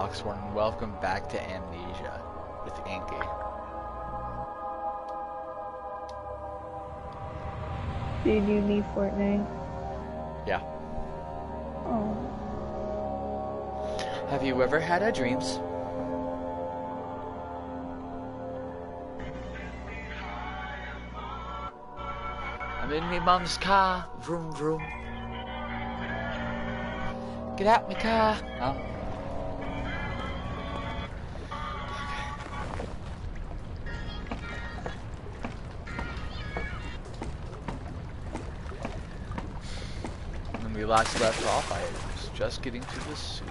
Oxford, and welcome back to Amnesia with Inky. Did you leave Fortnite? Yeah. Oh. Have you ever had a dreams? I'm in me mom's car, vroom vroom. Get out my car. Oh. When we last left off, I was just getting to the sewers.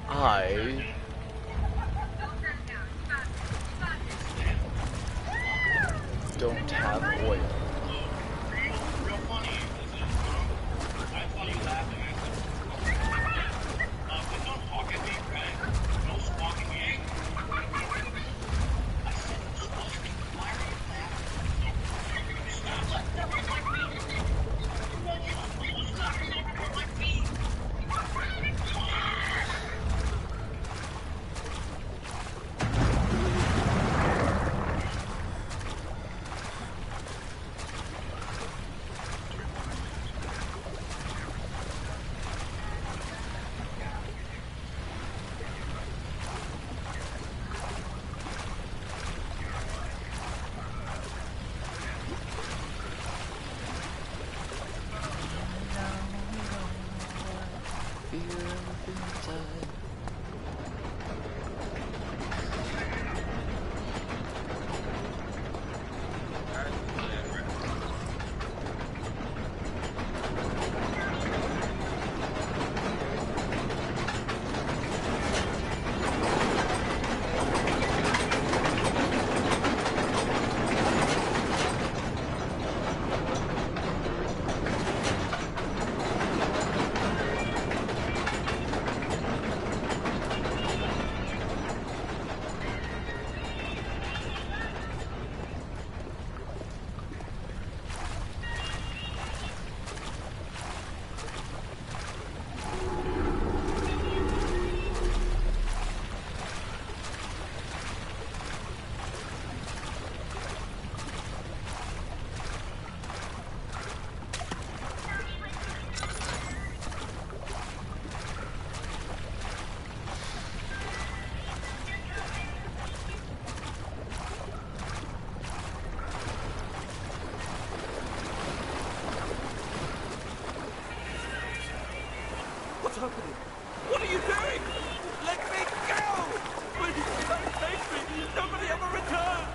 I don't have oil. What's happening? What are you doing? Let me go! Please, don't take me! Nobody ever return!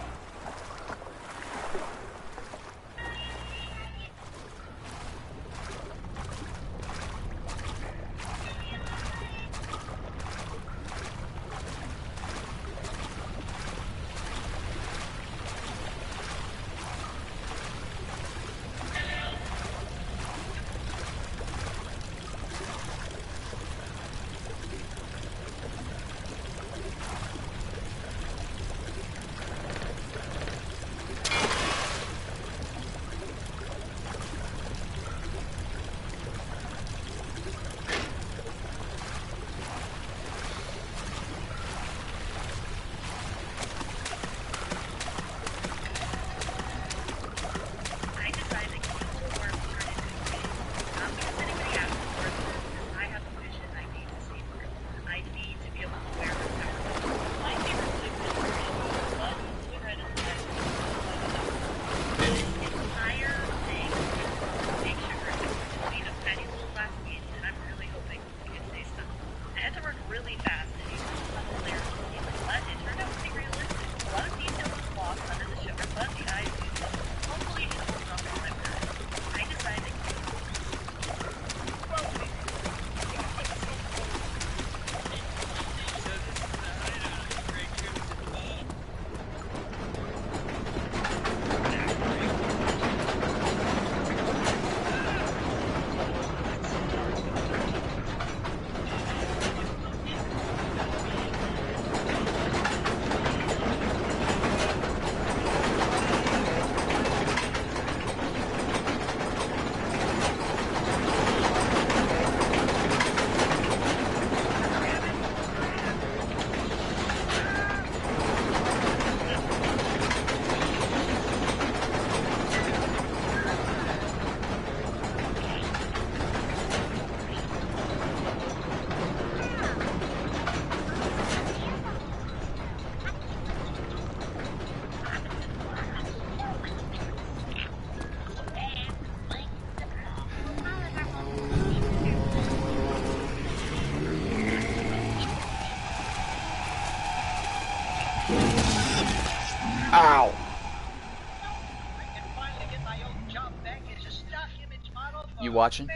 You watching?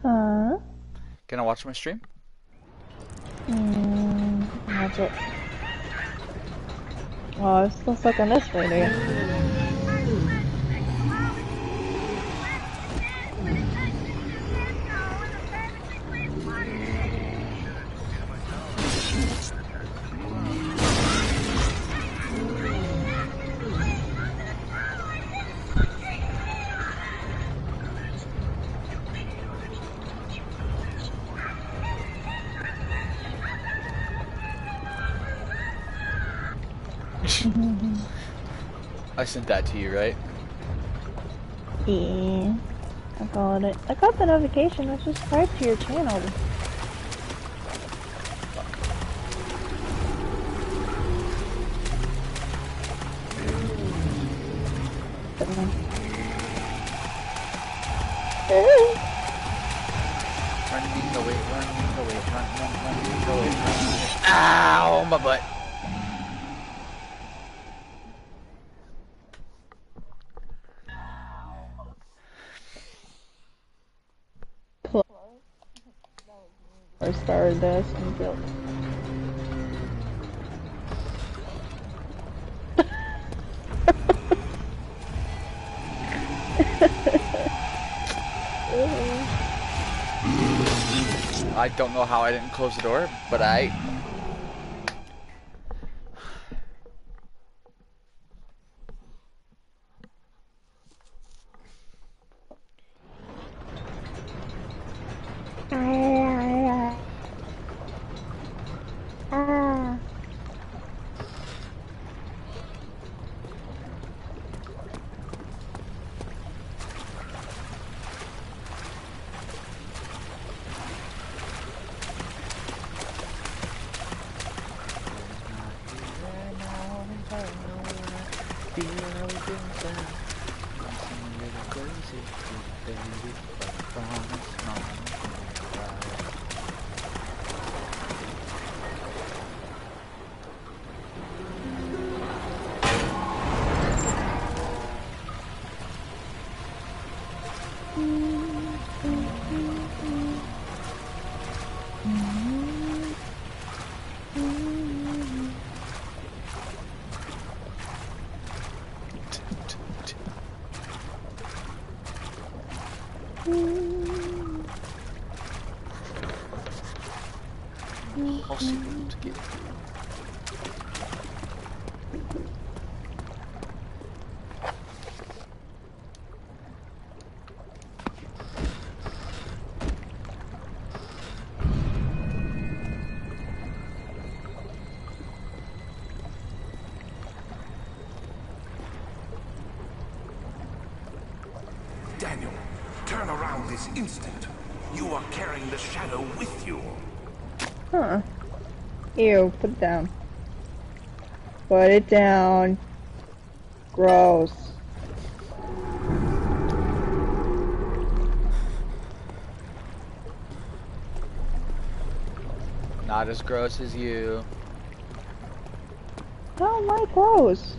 Huh? Can I watch my stream? Watch it. Oh, I'm still stuck on this video. I sent that to you, right? Yeah. I got it. I got the notification. I subscribed to your channel. Run, go away, run, go away, run, go away, run. Ow, my butt. Or started this and built. I don't know how I didn't close the door, but I... I'll see what to get. Daniel, turn around this instant. You are carrying the shadow with you. Huh. Ew, put it down. Put it down. Gross. Not as gross as you. How am I gross?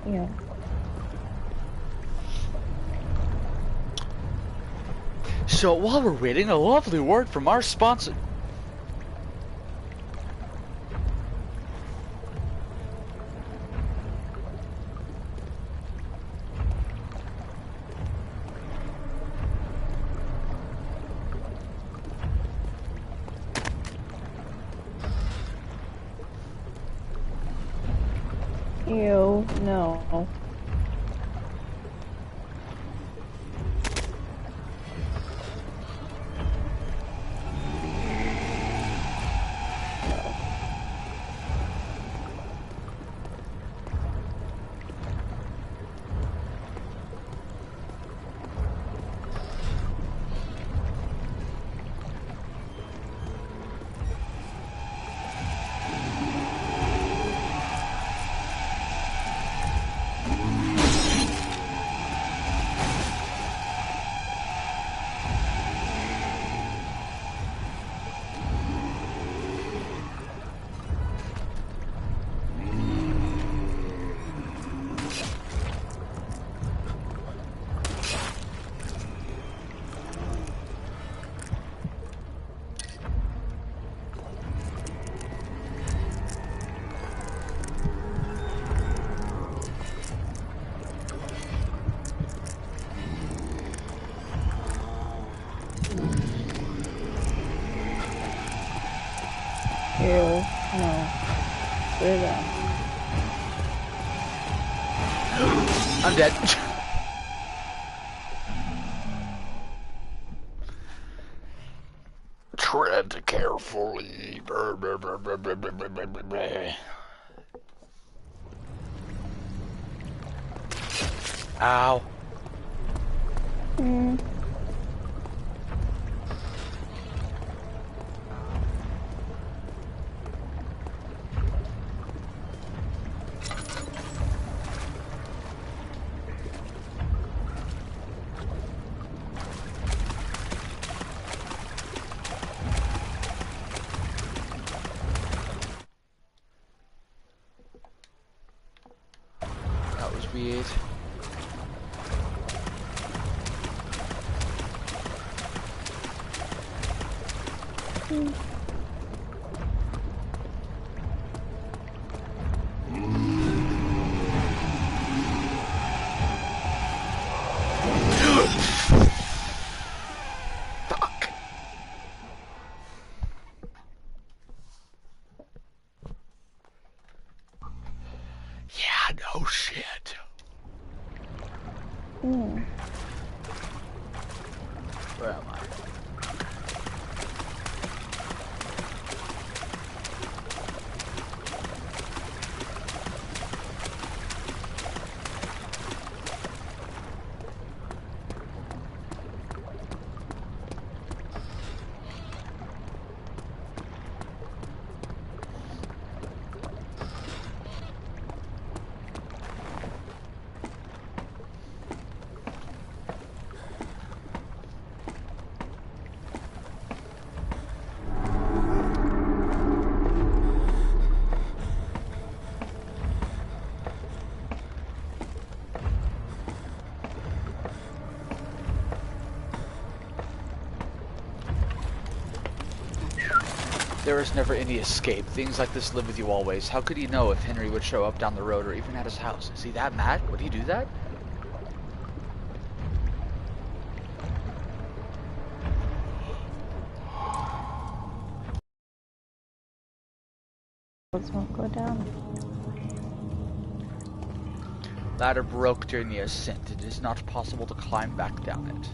Yeah. So while we're waiting, a lovely word from our sponsor. Ew, no. Ew. No. Put it down. I'm dead. Tread carefully. Ow. Hmm. That was weird. Fuck. Yeah, no shit. Hmm. Where am I? There is never any escape. Things like this live with you always. How could he know if Henry would show up down the road or even at his house? Is he that mad? Would he do that? Let's not go down. Ladder broke during the ascent. It is not possible to climb back down it.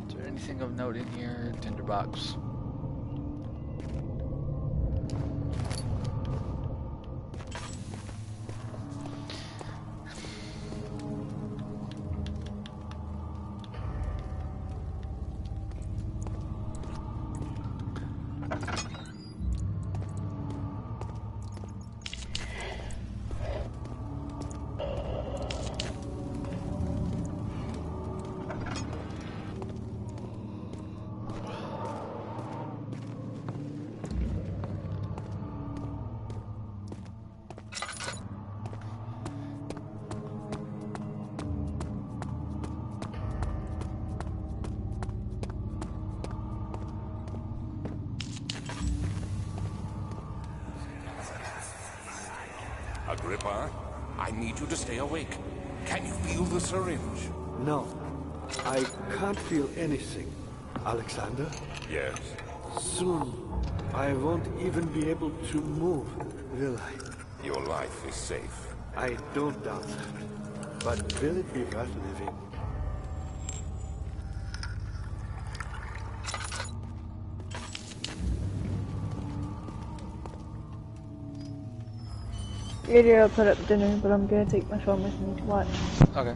Is there anything of note in here? Tinderbox. Agrippa, I need you to stay awake. Can you feel the syringe? No, I can't feel anything. Alexander? Yes. Soon, I won't even be able to move, will I? Your life is safe. I don't doubt that. But will it be worth living? Later I'll put up dinner, but I'm gonna take my phone with me to watch. Okay.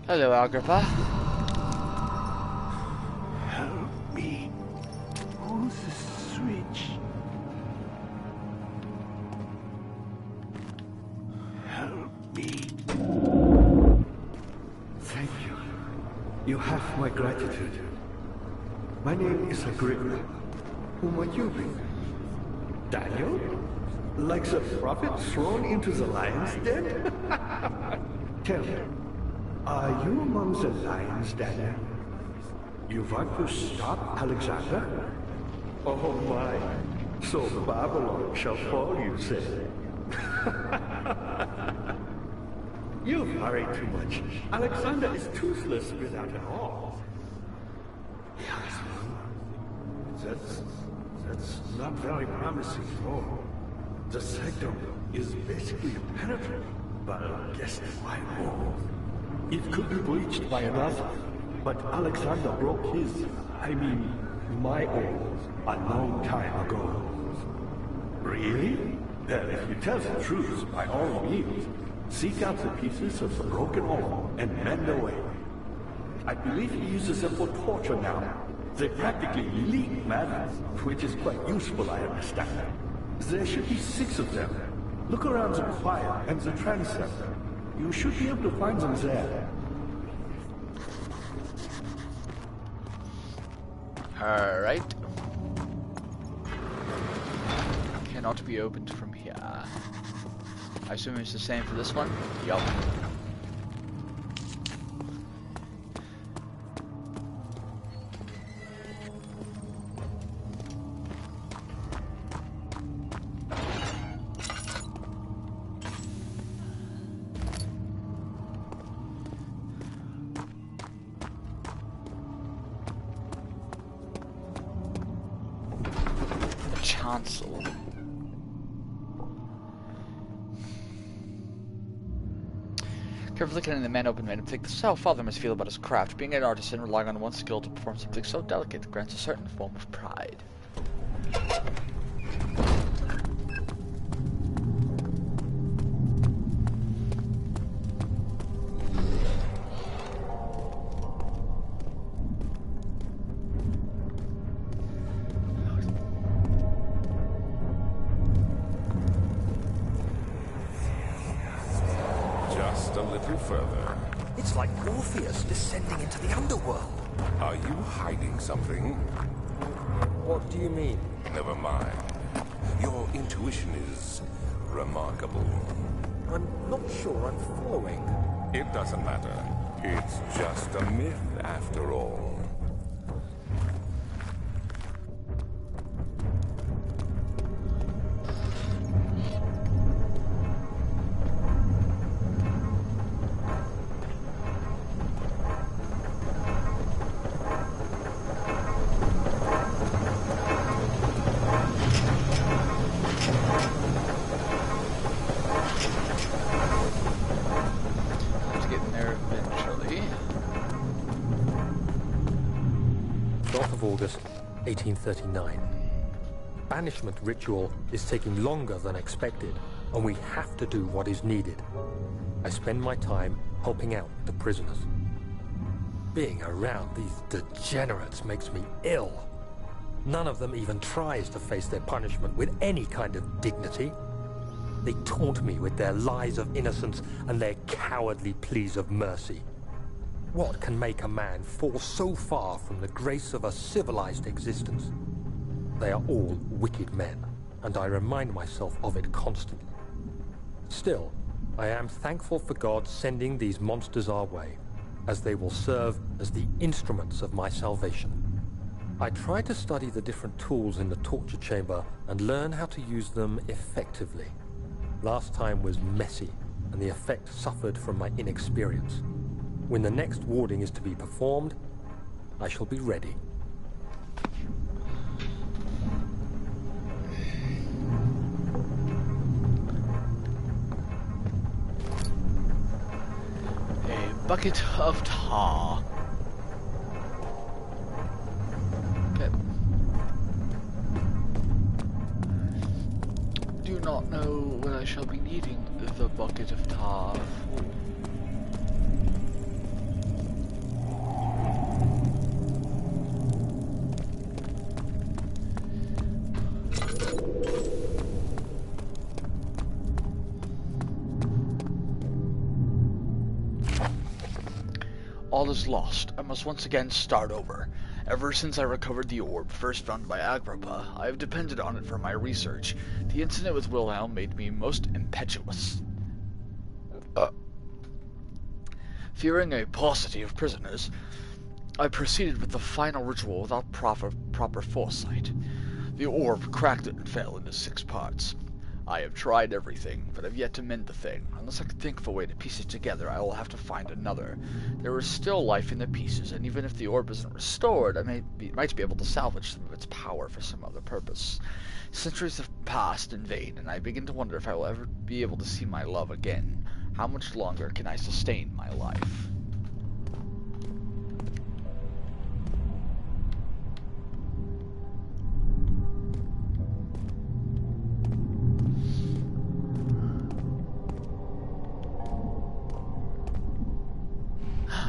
Hello, Agrippa. Help me. Who's the switch? Help me. Thank you. You have my gratitude. My name is Agrippa. Who might you be? Daniel? Like the prophet thrown into the lion's den? Tell me, are you among the lions, Daniel? You want to stop Alexander? Oh my. So Babylon shall fall, you say? You worry too much. Alexander is toothless without an all. Yes, well, that's not very promising at all. The sectum is basically impenetrable, but guess why more? It could be breached by another, but Alexander broke his, my own, a long time ago. Really? Well, if you tell the truth, by all means, seek out the pieces of the broken oar and mend away. I believe he uses them for torture now. They practically leak madness, which is quite useful, I understand. There should be 6 of them. Look around the choir and the transept. You should be able to find them there. Alright. Cannot be opened from here. I assume it's the same for this one? Yup. The chancel. Carefully cutting the man open made him think this is how a father must feel about his craft. Being an artisan, relying on one skill to perform something so delicate grants a certain form of pride. A little further. It's like Morpheus descending into the underworld. Are you hiding something? What do you mean? Never mind. Your intuition is remarkable. I'm not sure I'm following. It doesn't matter. It's just a myth after all. August 1839. Banishment ritual is taking longer than expected, and we have to do what is needed. I spend my time helping out the prisoners. Being around these degenerates makes me ill. None of them even tries to face their punishment with any kind of dignity. They taunt me with their lies of innocence and their cowardly pleas of mercy. What can make a man fall so far from the grace of a civilized existence? They are all wicked men, and I remind myself of it constantly. Still, I am thankful for God sending these monsters our way, as they will serve as the instruments of my salvation. I try to study the different tools in the torture chamber and learn how to use them effectively. Last time was messy, and the effect suffered from my inexperience. When the next warding is to be performed, I shall be ready. A bucket of tar. Okay. Do not know what I shall be needing the bucket of tar for. All is lost. I must once again start over. Ever since I recovered the orb first found by Agrippa, I have depended on it for my research. The incident with Wilhelm made me most impetuous. Fearing a paucity of prisoners, I proceeded with the final ritual without proper foresight. The orb cracked and fell into 6 parts. I have tried everything, but have yet to mend the thing. Unless I can think of a way to piece it together, I will have to find another. There is still life in the pieces, and even if the orb isn't restored, I might be able to salvage some of its power for some other purpose. Centuries have passed in vain, and I begin to wonder if I will ever be able to see my love again. How much longer can I sustain my life?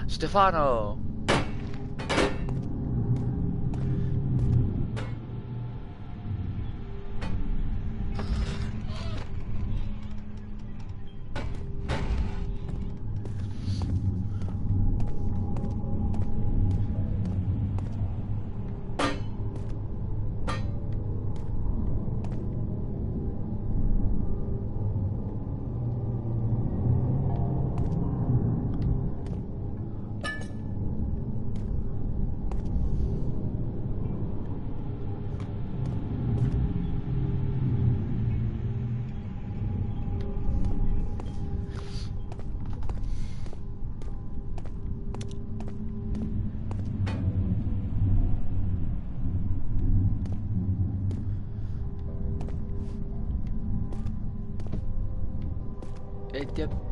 Stefano!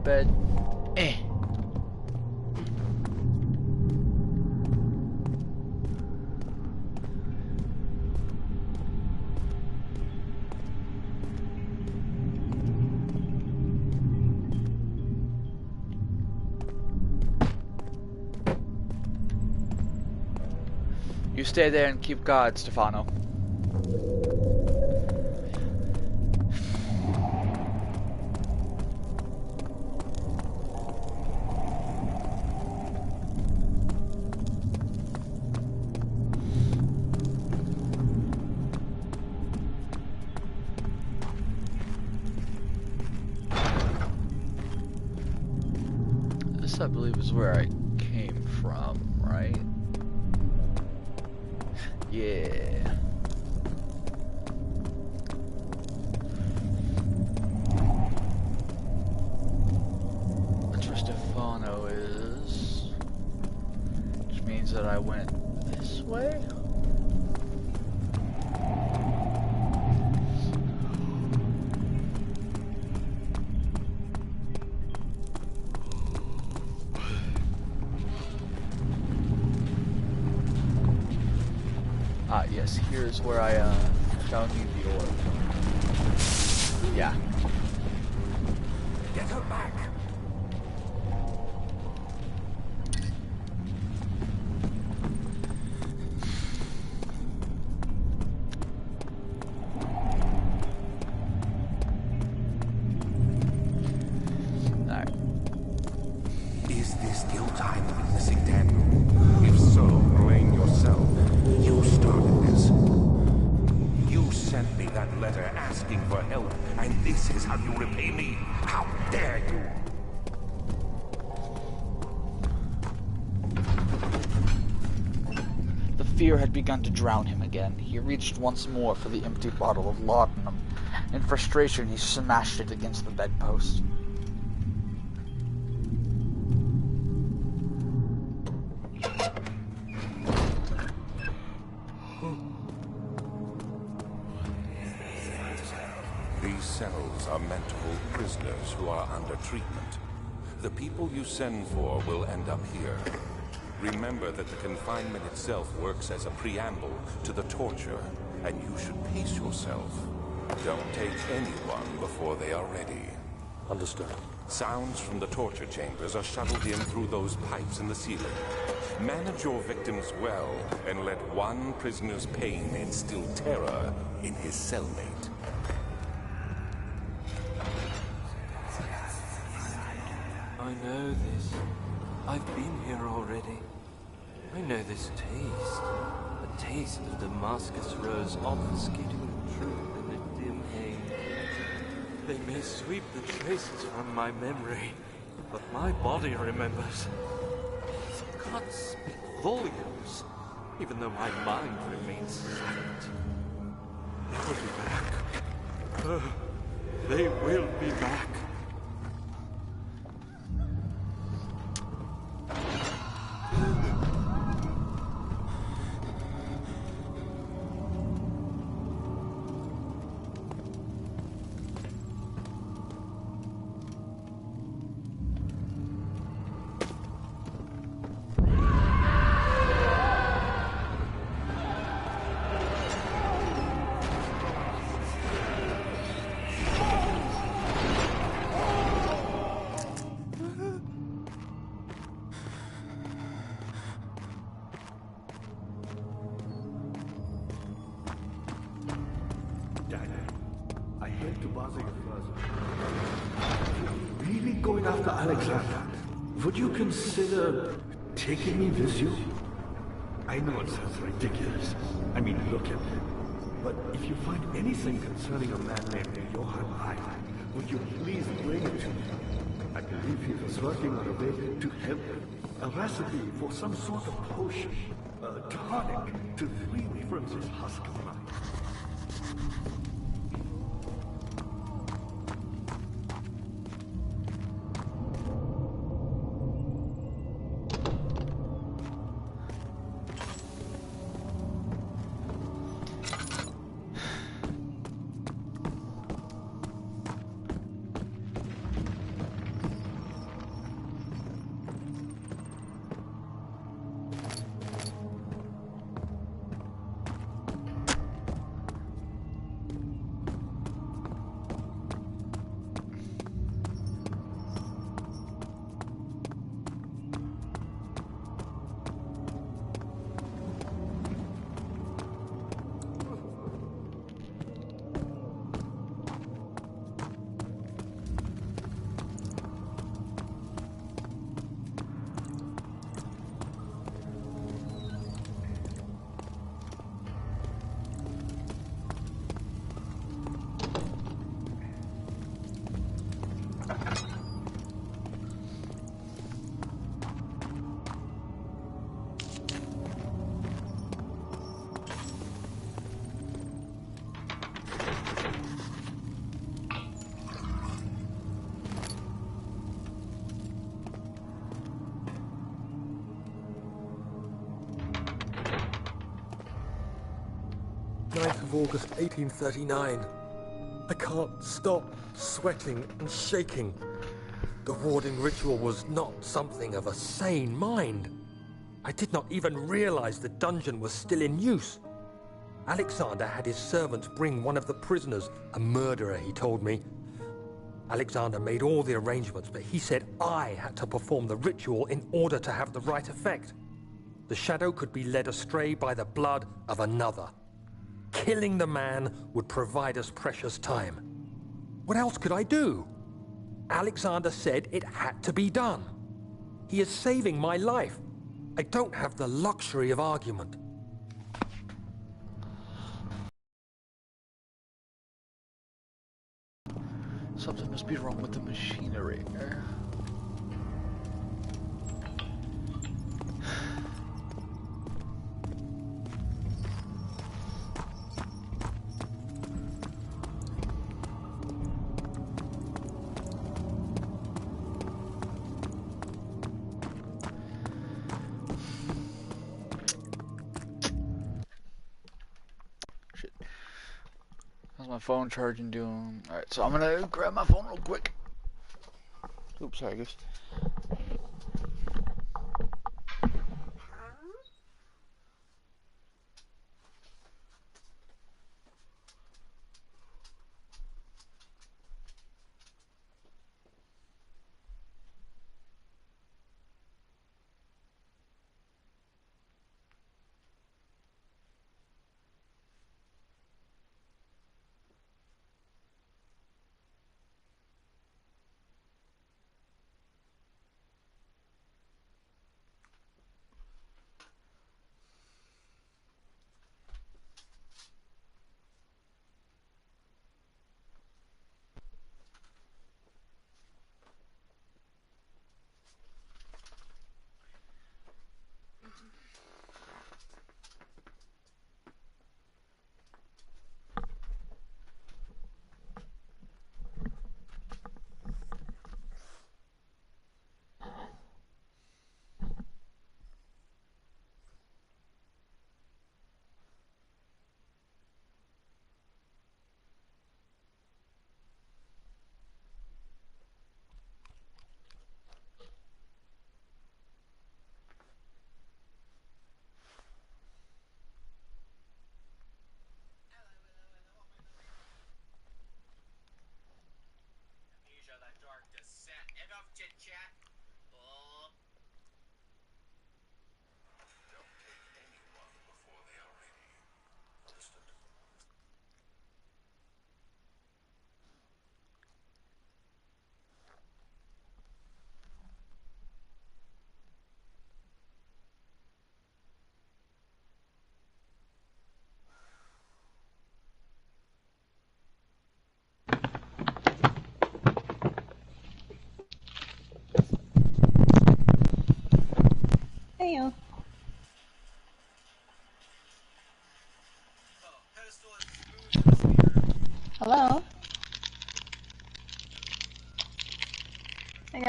But you stay there and keep guard, Stefano. This, I believe, is where I came from, right? Yeah. That's where Stefano is. Which means that I went this way? Yes, here's where I found the orb. Yeah. Get her back! Alright. Is this still time witnessing, Daniel? If so, blame yourself. You started this. You sent me that letter asking for help, and this is how you repay me? How dare you! The fear had begun to drown him again. He reached once more for the empty bottle of laudanum. In frustration, he smashed it against the bedpost. These cells are meant to hold prisoners who are under treatment. The people you send for will end up here. Remember that the confinement itself works as a preamble to the torture, and you should pace yourself. Don't take anyone before they are ready. Understood. Sounds from the torture chambers are shuttled in through those pipes in the ceiling. Manage your victims well, and let one prisoner's pain instill terror in his cellmate. I know this. I've been here already. I know this taste. A taste of Damascus rose obfuscating the truth in a dim haze. They may sweep the traces from my memory, but my body remembers. For God's sake, volumes, even though my mind remains silent. They will be back. They will be back. Really going after Alexander? Would you consider taking me with you? I know it sounds ridiculous. I mean, look at me. But if you find anything concerning a man named Johann Island, would you please bring it to me? I believe he was working on a way to help him. A recipe for some sort of potion, a tonic to free me from this husk of mine. August 1839. I can't stop sweating and shaking. The warding ritual was not something of a sane mind. I did not even realize the dungeon was still in use. Alexander had his servants bring one of the prisoners, a murderer, he told me. Alexander made all the arrangements, but he said I had to perform the ritual in order to have the right effect. The shadow could be led astray by the blood of another. Killing the man would provide us precious time. What else could I do? Alexander said it had to be done. He is saving my life. I don't have the luxury of argument. Something must be wrong with the machinery. How's my phone charging doing? Alright, so I'm gonna grab my phone real quick. Oops, sorry guys.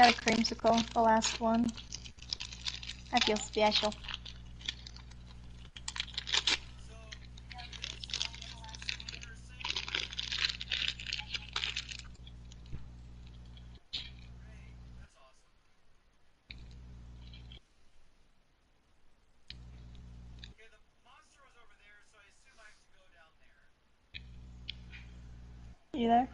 got a creamsicle, the last one. I feel special. You there?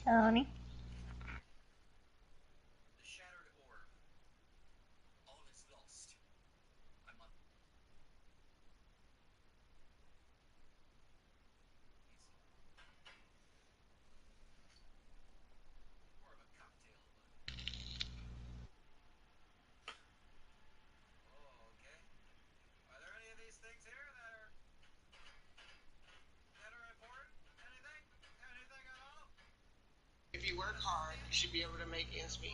Tony? If you work hard, you should be able to make ends meet.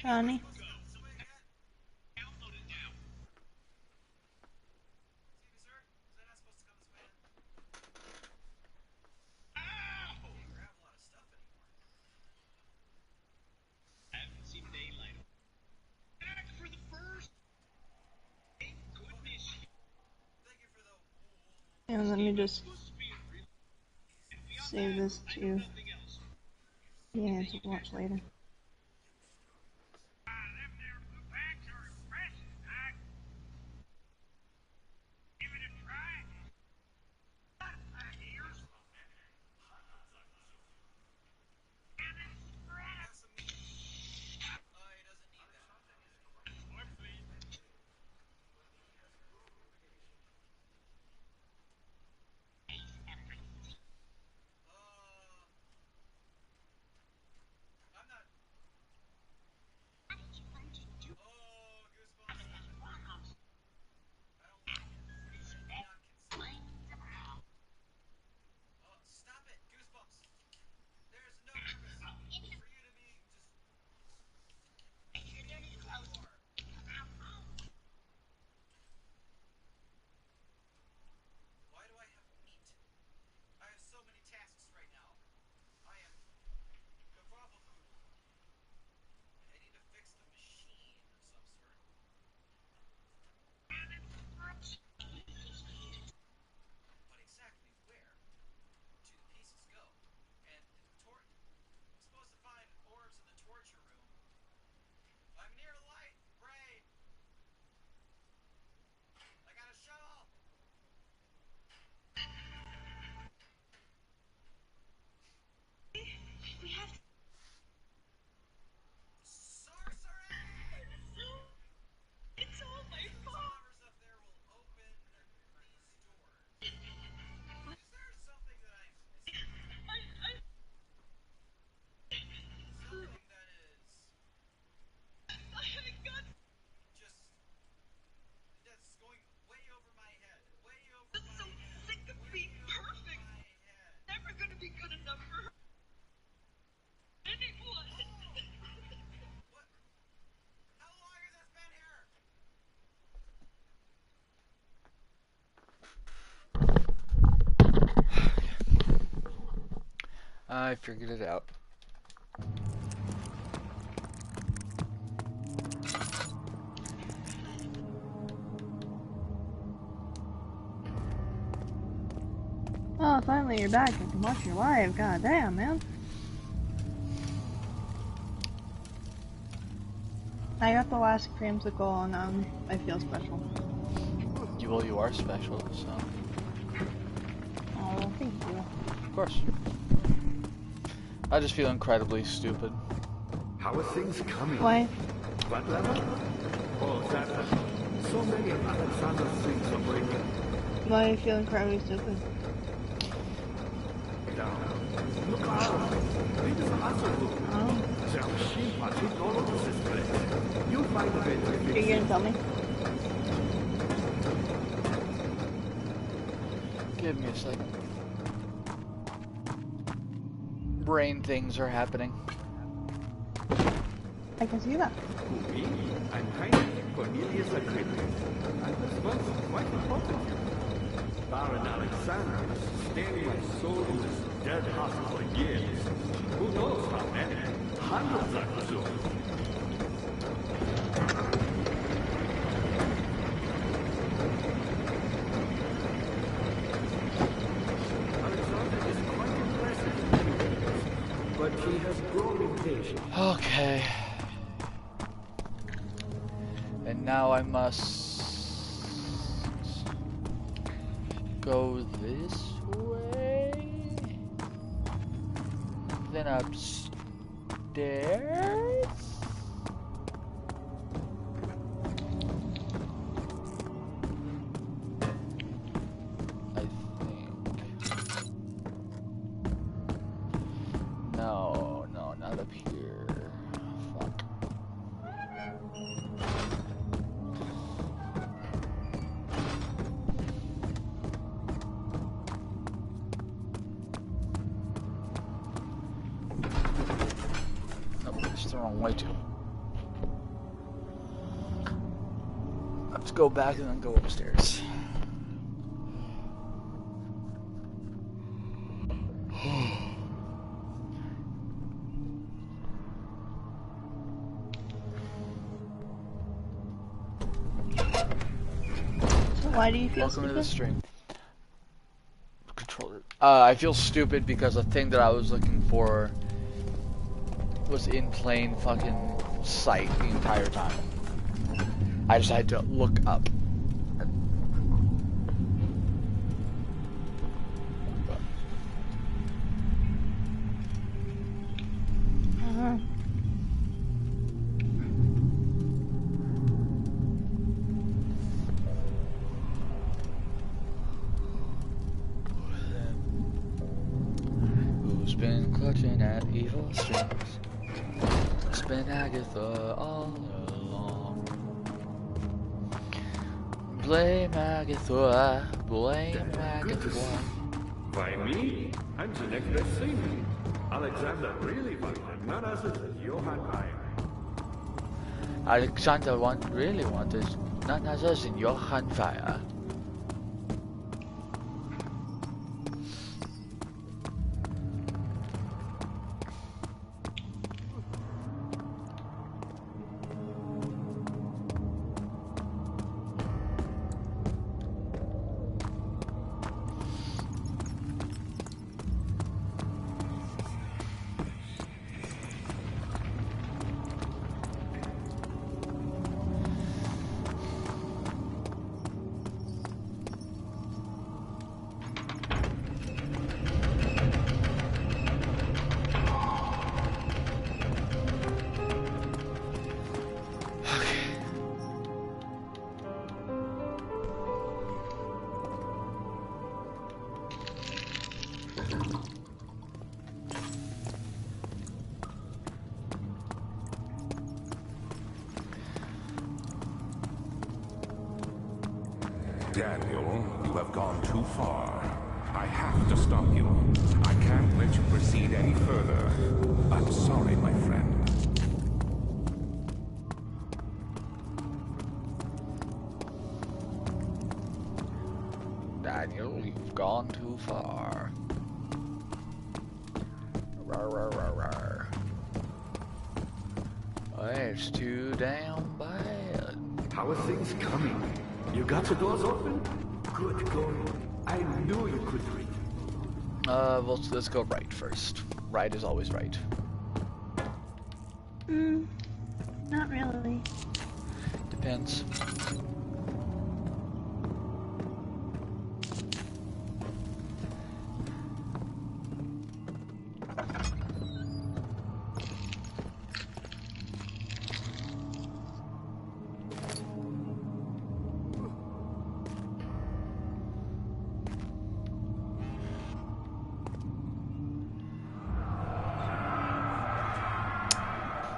Tony? And let me just save this to to watch later. I figured it out. Oh, finally you're back. I can watch you live. God damn, man. I got the last creamsicle and I feel special. Well, you are special, so. Oh, thank you. Of course. I just feel incredibly stupid. How are things coming? Why? What level? Oh, that level. So many of Alexander's things are breaking. Why do you feel incredibly stupid? Down. Look out! Maybe some other look. Oh. There are machine parts hidden all over this place. You'll find a way to Are fix you it. gonna tell me? Give me a second. Brain things are happening. I can see that. Who, me? I'm tiny Cornelius Agrippa. I was once quite important. Baron Alexander has sustained my soul in this dead house for years. Who knows how many? Hundreds, I presume. Alexander is quite impressive, but he has grown impatient. Okay. And now I must go this way, then upstairs. I think. No, not up here. Fuck. The wrong way too. Let's go back and then go upstairs. Why do you feel Welcome to the stupid? stream. Controller. I feel stupid because the thing that I was looking for was in plain fucking sight the entire time. I just had to look up. Who's been clutching at evil strings? It's been Agatha all along. Blame Agatha, blame Agatha. Why me? I'm the next best thing. Alexander really wanted none other than Johann Heim. Alexander really wanted none other than Johann Fire. Daniel, you have gone too far. I have to stop you. I can't let you proceed any further. I'm sorry, my friend. Daniel, you've gone too far. Rawr, rawr, rawr, rawr. It's too damn bad. How are things coming? You got the doors open? Good going. I knew you could read. Well, let's go right first. Right is always right. Not really. Depends.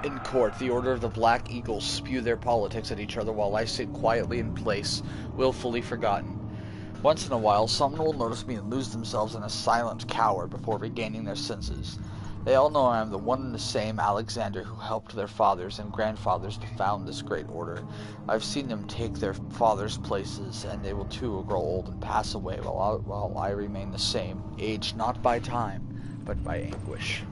In court, the Order of the Black Eagles spew their politics at each other while I sit quietly in place, willfully forgotten. Once in a while, someone will notice me and lose themselves in a silent cower before regaining their senses. They all know I am the one and the same Alexander who helped their fathers and grandfathers to found this great order. I've seen them take their fathers' places, and they will too grow old and pass away while I remain the same, aged not by time, but by anguish.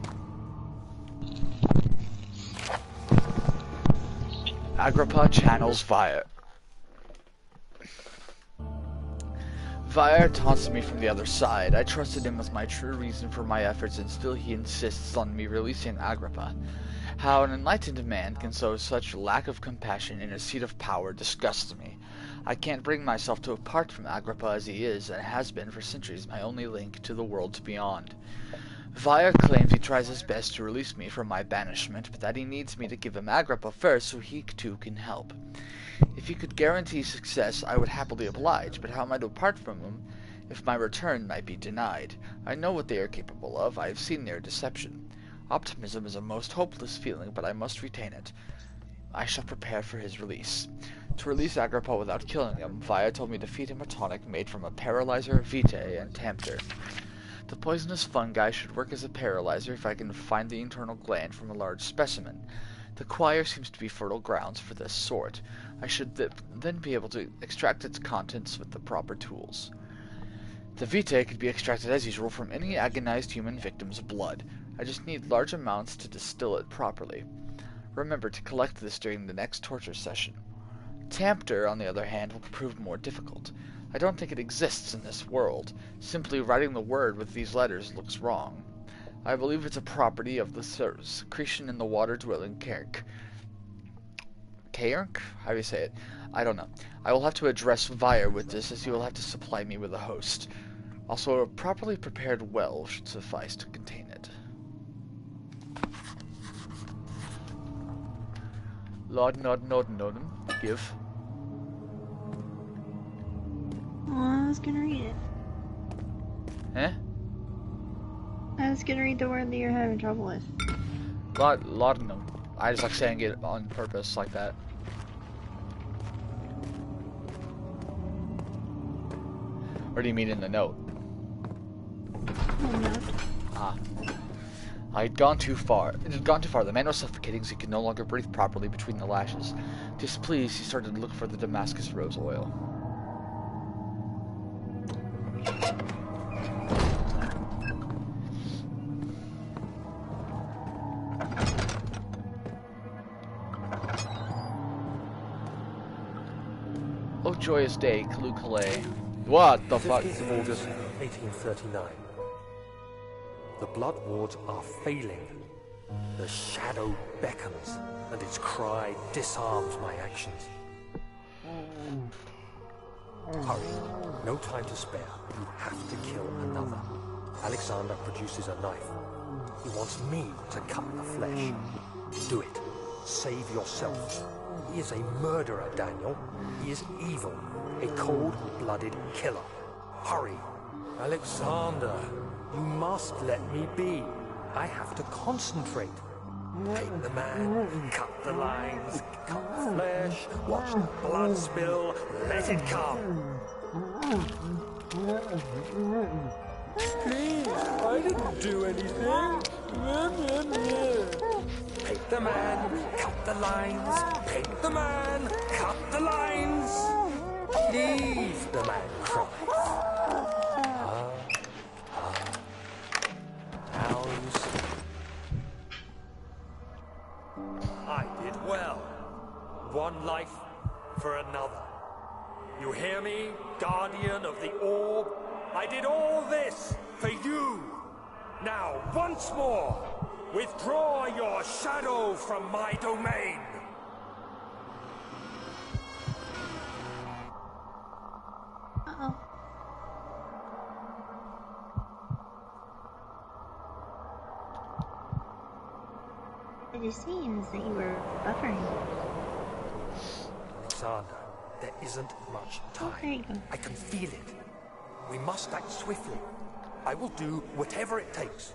Agrippa channels Vire. Vire taunts me from the other side. I trusted him with my true reason for my efforts, and still he insists on me releasing Agrippa. How an enlightened man can show such lack of compassion in a seat of power disgusts me. I can't bring myself to part from Agrippa as he is, and has been for centuries, my only link to the worlds beyond. Vire claims he tries his best to release me from my banishment, but that he needs me to give him Agrippa first so he too can help. If he could guarantee success, I would happily oblige, but how am I to part from him if my return might be denied? I know what they are capable of. I have seen their deception. Optimism is a most hopeless feeling, but I must retain it. I shall prepare for his release. To release Agrippa without killing him, Vire told me to feed him a tonic made from a paralyzer, vitae, and Tampter. The poisonous fungi should work as a paralyzer if I can find the internal gland from a large specimen. The choir seems to be fertile grounds for this sort. I should then be able to extract its contents with the proper tools. The vitae could be extracted as usual from any agonized human victim's blood. I just need large amounts to distill it properly. Remember to collect this during the next torture session. Tampter, on the other hand, will prove more difficult. I don't think it exists in this world. Simply writing the word with these letters looks wrong. I believe it's a property of the secretion in the water-dwelling Cairk. Cairk? How do you say it? I don't know. I will have to address Vire with this, as he will have to supply me with a host. Also, a properly prepared well should suffice to contain it. Lord Nod give. Oh, I was gonna read it. Eh? I was gonna read the word that you're having trouble with. Laudanum. I just like saying it on purpose like that. Or do you mean in the note? Oh, no. Ah. I had gone too far. It had gone too far. The man was suffocating, so he could no longer breathe properly between the lashes. Displeased, he started to look for the Damascus rose oil. Oh, joyous day, Kalu Calais. What the fuck? 15th of August, 1839. The blood wards are failing. The shadow beckons, and its cry disarms my actions. Hurry. No time to spare. You have to kill another. Alexander produces a knife. He wants me to cut the flesh. Do it. Save yourself. He is a murderer, Daniel. He is evil. A cold-blooded killer. Hurry. Alexander, you must let me be. I have to concentrate. Take the man, cut the lines, cut the flesh, watch the blood spill, let it come. Please, I didn't do anything. Take the man, cut the lines, take the man, cut the lines. Leave the man cries. Now you see. I did well. One life for another. You hear me, guardian of the orb? I did all this for you. Now, once more, withdraw your shadow from my domain. Uh-oh. It just seems that you were buffering. Alexander, there isn't much time. Oh, there you go. I can feel it. We must act swiftly. I will do whatever it takes.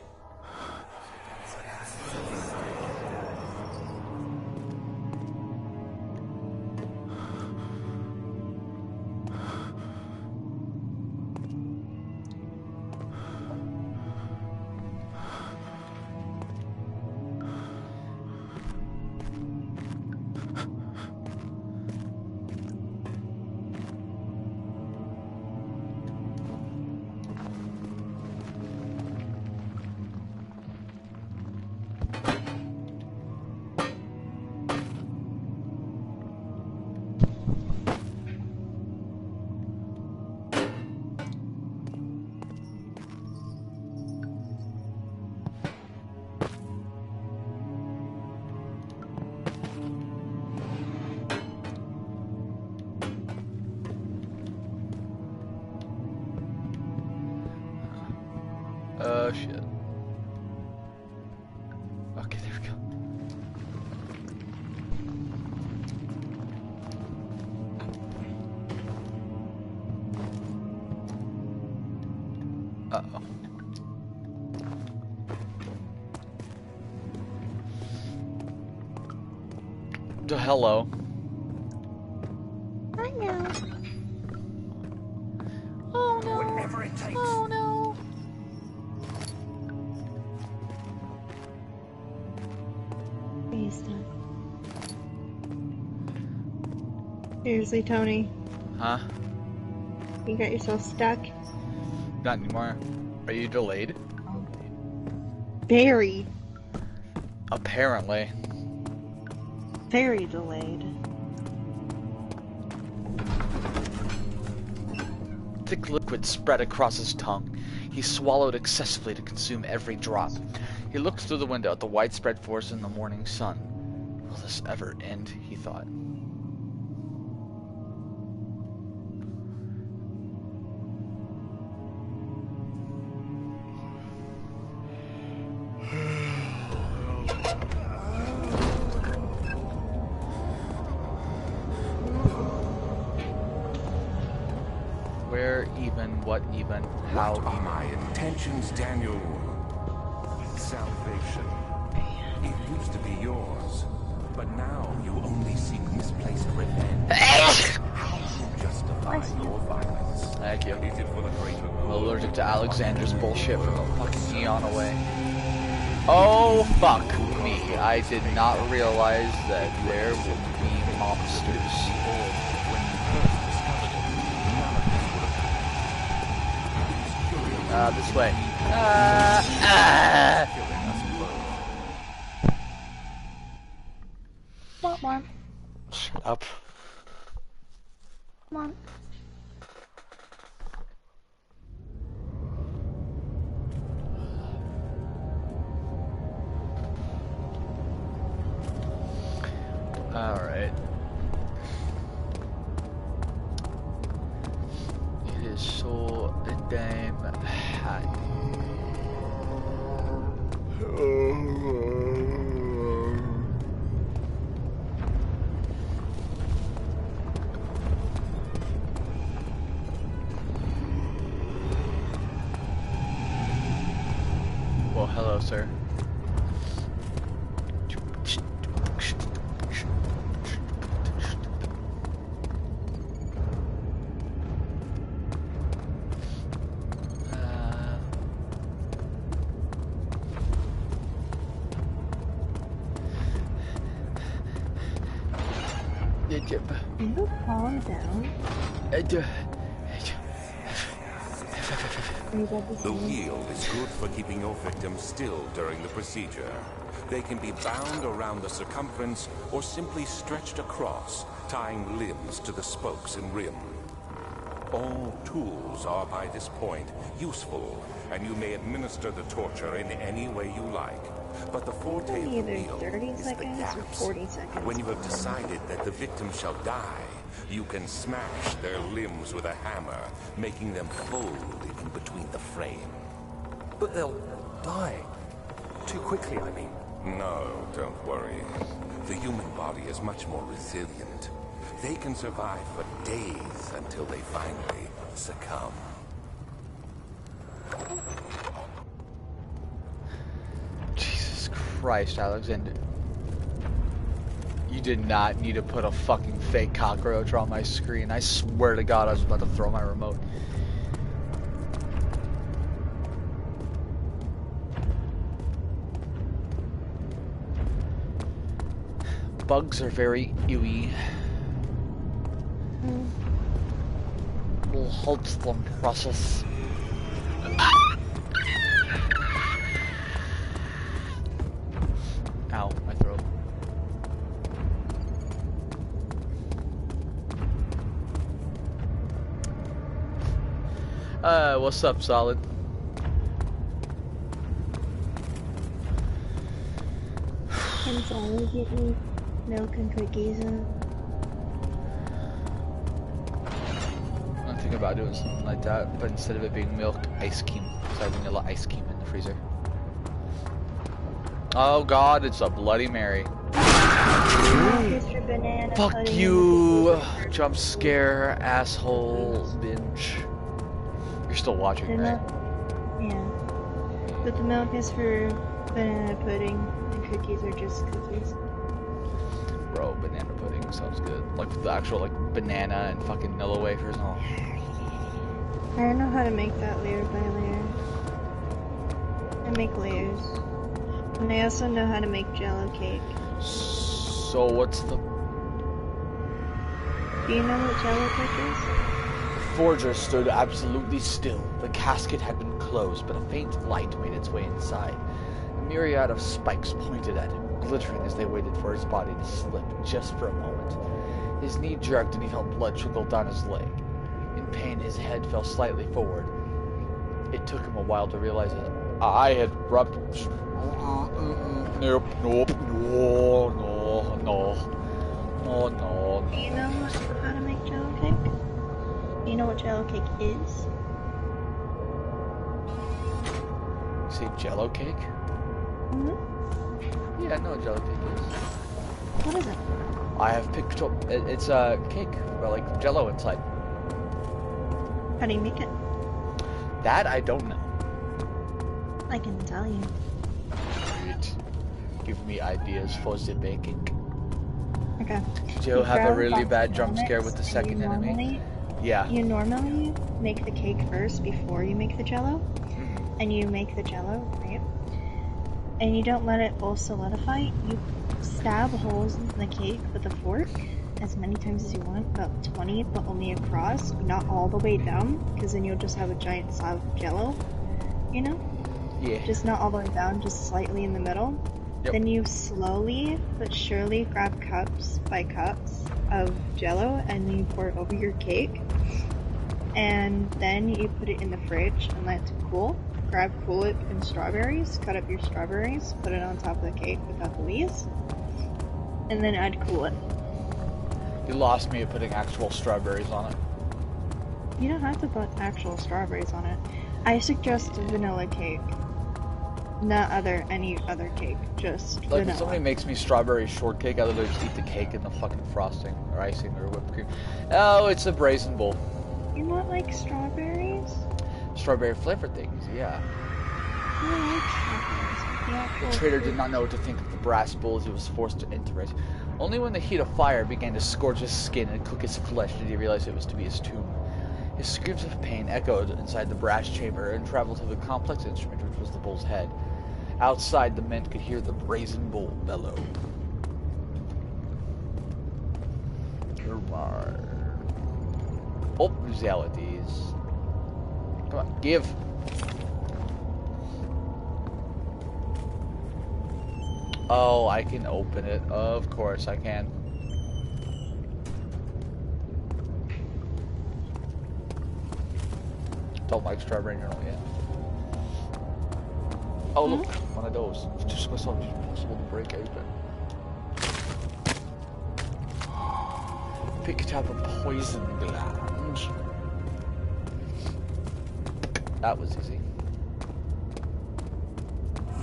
Oh shit. Okay, there we go. Uh-oh. Hello. I know. Oh no. Whatever it takes. Oh no. Please stop. Seriously, Tony. Huh? You got yourself stuck? Not anymore. Are you delayed? Very, Apparently. very delayed. Thick liquid spread across his tongue. He swallowed excessively to consume every drop. He looked through the window at the widespread forest in the morning sun. Will this ever end? He thought. Where even? What even? How What are even? my intentions, Daniel? Salvation. It used to be yours, but now you only seek misplaced revenge. How do you justify your violence? Thank you. Is it for the greater good? I'm allergic to Alexander's bullshit from the fucking neon away. Oh fuck me. I did not realize that there would be monsters. When you first discovered it, none of this would have happened. This way. Killing us both. Want more? Shut up. Come on. Alright. It is so damn hot. Well, hello, sir. Can you calm down? Are you about to The say? wheel is good for keeping your victim still during the procedure. They can be bound around the circumference or simply stretched across, tying limbs to the spokes and rim. All tools are by this point useful, and you may administer the torture in any way you like. But the forte of the Either wheel 30 is the seconds or gaps. 40 seconds. When you have decided that the victim shall die, you can smash their limbs with a hammer, making them fold in between the frame. But they'll die. Too quickly, I mean. No, don't worry. The human body is much more resilient. They can survive for days until they finally succumb. Jesus Christ, Alexander. You did not need to put a fucking fake cockroach on my screen. I swear to God I was about to throw my remote. Bugs are very ewy. Will halt them process. Ow, my throat. What's up, Solid? Can Solid get me milk and cookies and... I'm thinking about doing something like that, but instead of it being milk, ice cream. So I have vanilla ice cream in the freezer. Oh God, it's a Bloody Mary. Mr. Banana Fuck pudding you, and cookies. jump scare, asshole, binge. You're still watching, The right? milk, yeah. But the milk is for banana pudding, and cookies are just cookies. Bro, banana pudding sounds good. Like the actual like banana and fucking Nilla wafers and all. I don't know how to make that layer by layer. I make layers. And I also know how to make jello cake. So what's the Do you know what jello cake is? forger stood absolutely still. The casket had been closed, but a faint light made its way inside. A myriad of spikes pointed at him, glittering as they waited for his body to slip, just for a moment. His knee jerked and he felt blood trickle down his leg. In pain, his head fell slightly forward. It took him a while to realize his eye had rubbed... Nope, nope, no, no, no. No, no, Do you know how to make jello cake? Do you know what jello cake is? Say jello cake? Mm-hmm. Yeah, I know what jello cake is. What is it? I have picked up... It's a cake, but like jello inside. How do you make it? That I don't know. I can tell you. Great. Give me ideas for the baking. Okay. Did you have a really bad jump scare with the second enemy? Yeah. You normally make the cake first before you make the jello. And you make the jello, right? And you don't let it all solidify. You stab holes in the cake with a fork as many times as you want, about 20, but only across, not all the way down, because then you'll just have a giant slab of jello, you know? Yeah. Just not all the way down, just slightly in the middle. Yep. Then you slowly but surely grab cups by cups of jello and then you pour it over your cake. And then you put it in the fridge and let it cool. Grab Cool It and strawberries, cut up your strawberries, put it on top of the cake without the leaves, and then add Cool It. You lost me at putting actual strawberries on it. You don't have to put actual strawberries on it. I suggest vanilla cake. Not any other cake, just Like, if vanilla. somebody makes me strawberry shortcake, I'd rather just eat the cake and the fucking frosting, or icing, or whipped cream. Oh, it's a Brazen Bowl. You want like strawberries? Strawberry flavored things, yeah. I like strawberries. The actual The trader fruit. did not know what to think of the brass bowl as he was forced to enter it. Only when the heat of fire began to scorch his skin and cook his flesh did he realize it was to be his tomb. His screams of pain echoed inside the brass chamber and traveled to the complex instrument which was the bull's head. Outside, the men could hear the brazen bull bellow. Oh, realities. Come on, give. Oh, I can open it. Of course I can. Don't like strawberry normal yet. Oh look, one of those. It's just so impossible to break open. Picked up a poison gland. That was easy.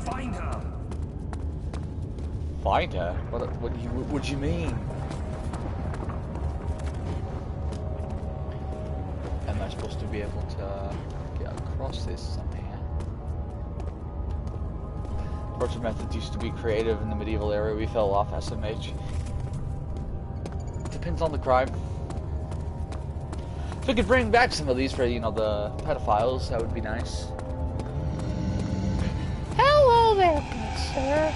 Find her! Find her? What do you mean? Am I supposed to be able to get across this somehow? Torture methods used to be creative in the medieval era. We fell off SMH. Depends on the crime. If we could bring back some of these for, you know, the pedophiles, that would be nice. Hello there, good sir.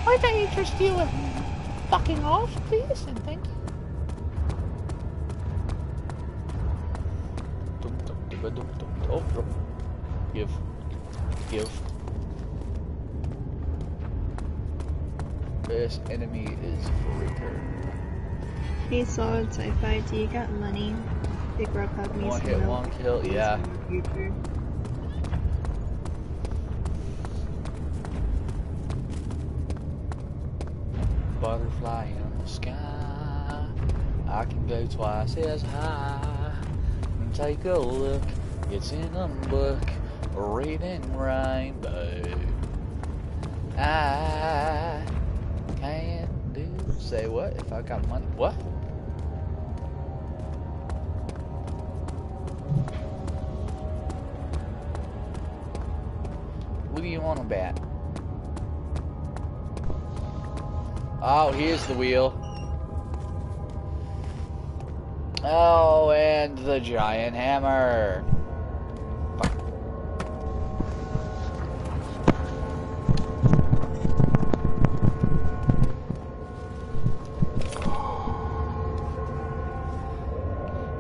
Might I interest you in fucking off, please, and thank you. Oh, give. This enemy is Freaker. Hey, solid sci-fi, do you got money? Big rock hug me One some hit, milk. one kill, yeah. Future. Butterfly in the sky. I can go twice as high. And take a look. It's in a book. Reading rainbow. I can't do. Say what? If I got money. What? What do you want about? Oh, here's the wheel. Oh, and the giant hammer. Fuck.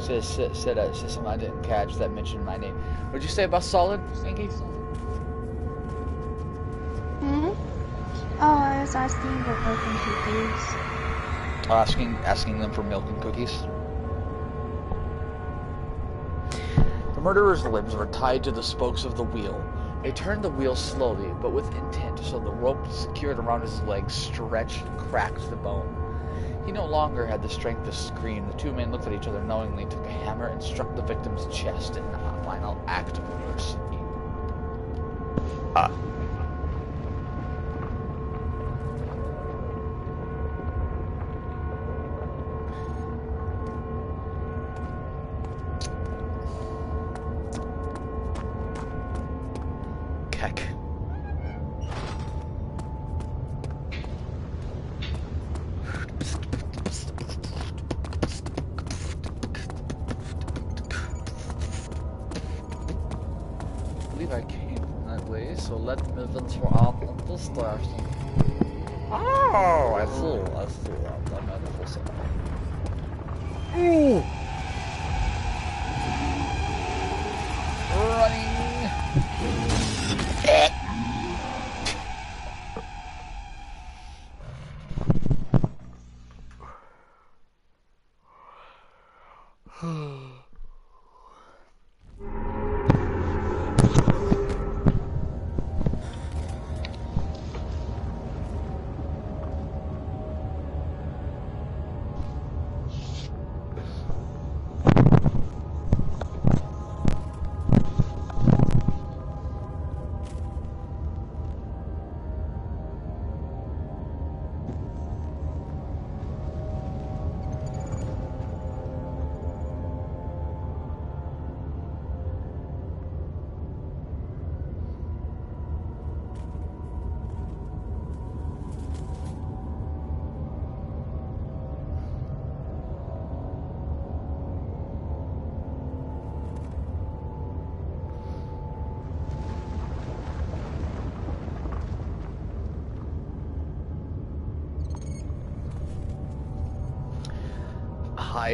Says something I didn't catch that mentioned my name. What'd you say about solid, Inky? Oh, I was asking about milk and cookies. Asking them for milk and cookies. The murderer's limbs were tied to the spokes of the wheel. They turned the wheel slowly, but with intent, so the rope secured around his legs stretched and cracked the bone. He no longer had the strength to scream. The two men looked at each other knowingly, took a hammer, and struck the victim's chest in a final act of mercy. Keck. I believe I came that way, so let me venture out on this direction. Oh, I see. I'm not a person. Ooh! Running!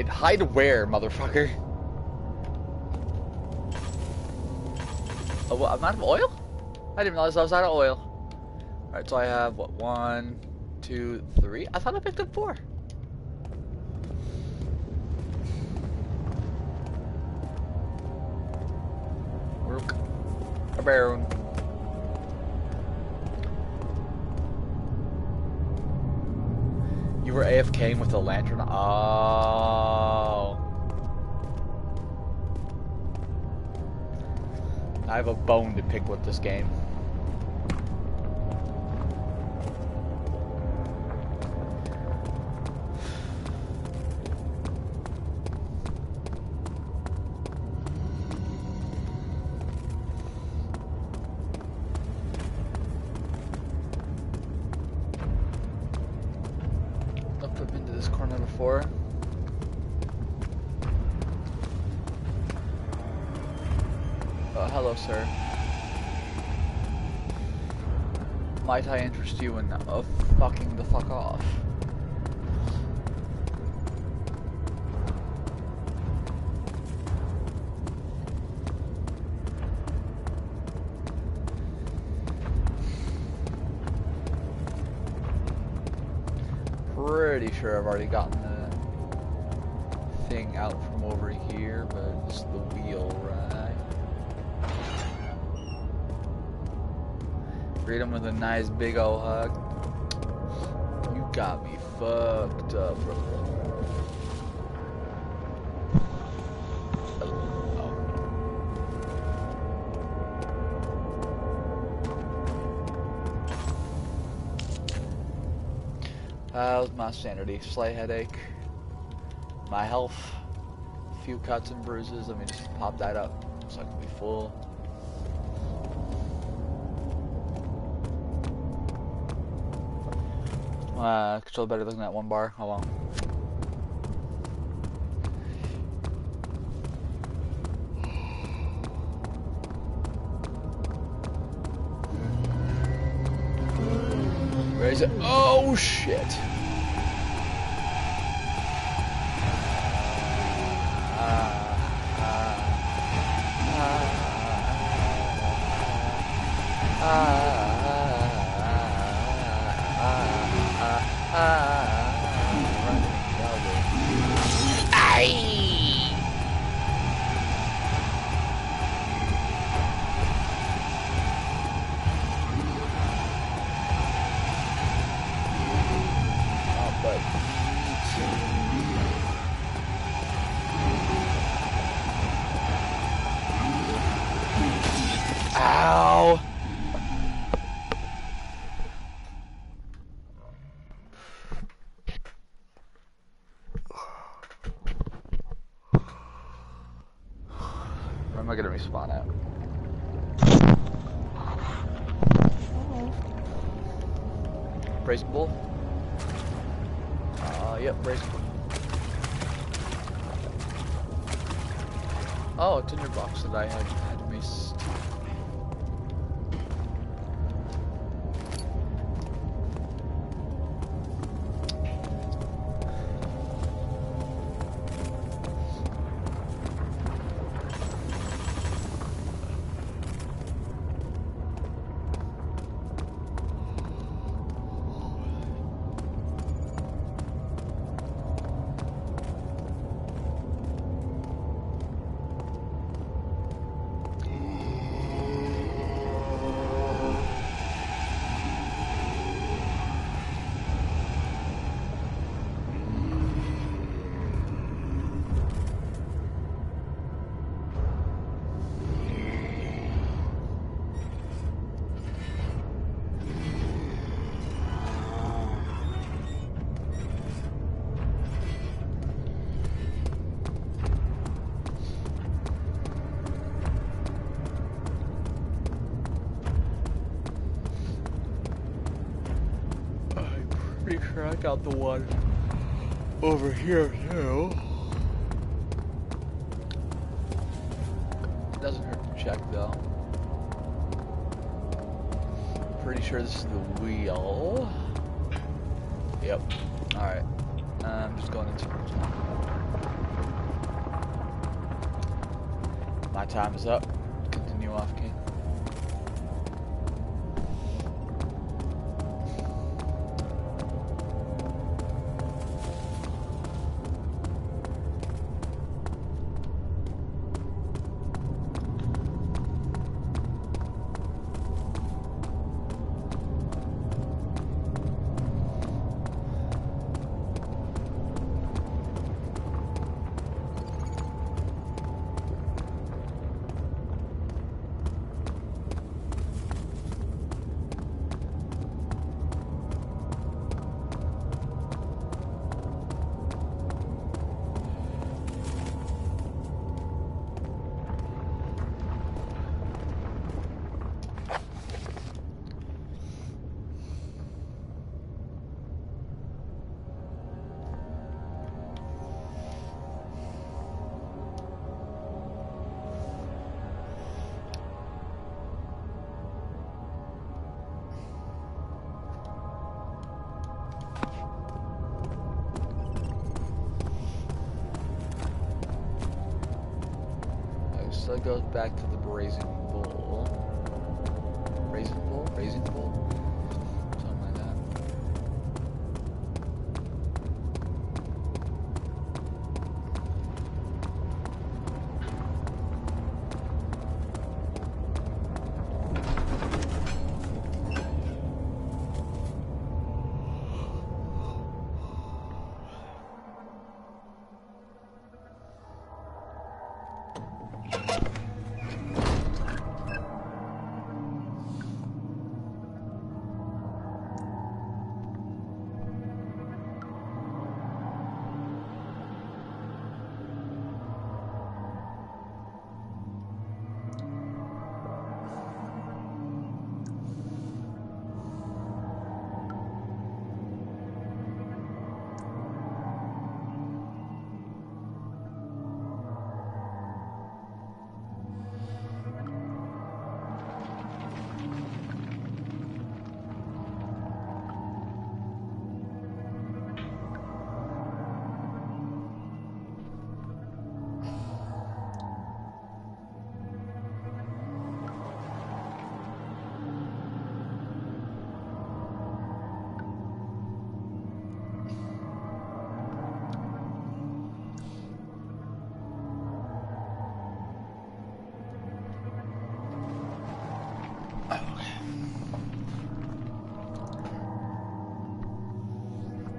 Hide where, motherfucker? Oh, what, I'm out of oil? I didn't realize I was out of oil. Alright, so I have, what, 1, 2, 3? I thought I picked up 4. Kaboom. You were AFKing with a lantern? Oh. I have a bone to pick with this game. I've been to this corner before. Hello, sir. Might I interest you in fucking the fuck off? Pretty sure I've already gotten the thing out from over here, but it's the wheel, right? Greet him with a nice big ol' hug. You got me fucked up, bro. How's my sanity? Slight headache. My health. A few cuts and bruises. Let me just pop that up so I can be full. Control better looking at one bar. Hold on. Where is it? Oh shit! Ow! Where am I gonna respawn at? Breakable? Yep, breakable. Oh, a tinder box that I had missed. Pretty sure I got the one over here too. Doesn't hurt to check though. Pretty sure this is the wheel. Yep. Alright. I'm just going into it now. My time is up. Continue off, King. So it goes back to the brazen bull. Brazen bull? Brazen bull? Something like that.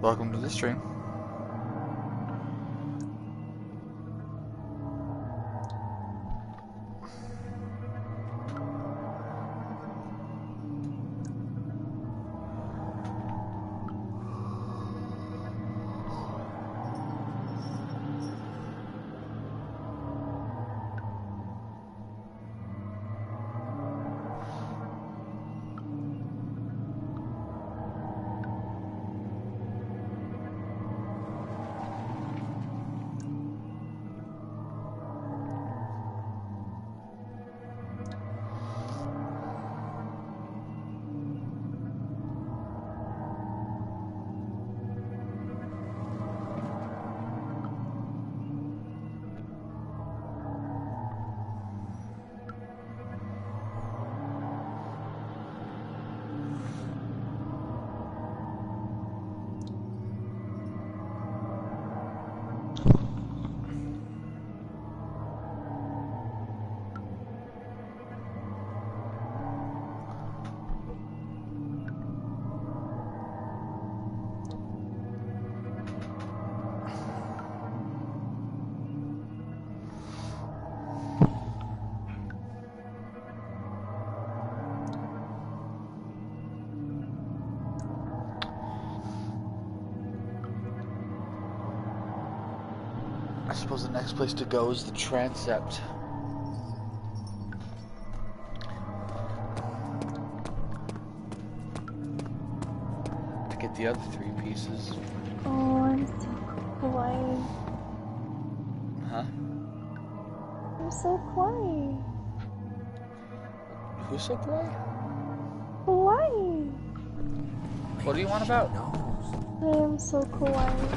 Welcome to the stream. I suppose the next place to go is the transept. To get the other 3 pieces. Oh, I'm so quiet. Huh? I'm so quiet. Who's so quiet? Quiet. What do you want about? I am so quiet.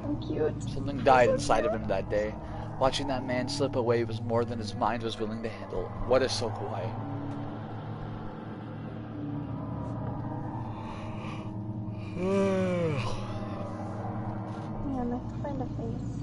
I'm cute. Something died inside of him that day. Watching that man slip away was more than his mind was willing to handle. What is so quiet? Yeah, I'm gonna find a face.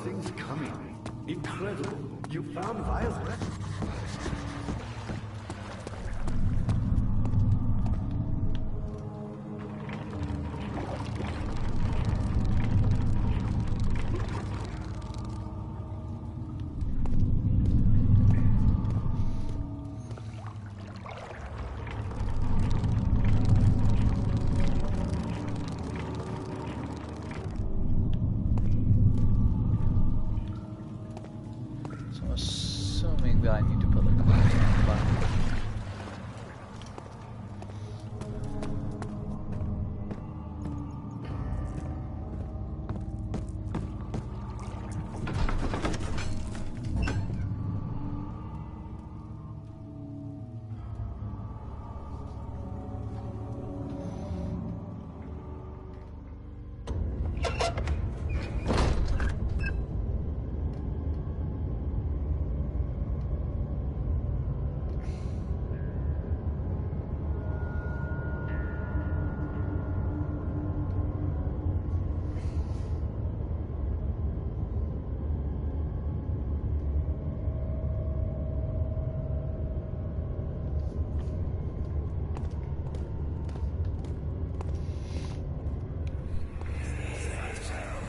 Things coming. Incredible. You found Violet. maybe I need to put like a button.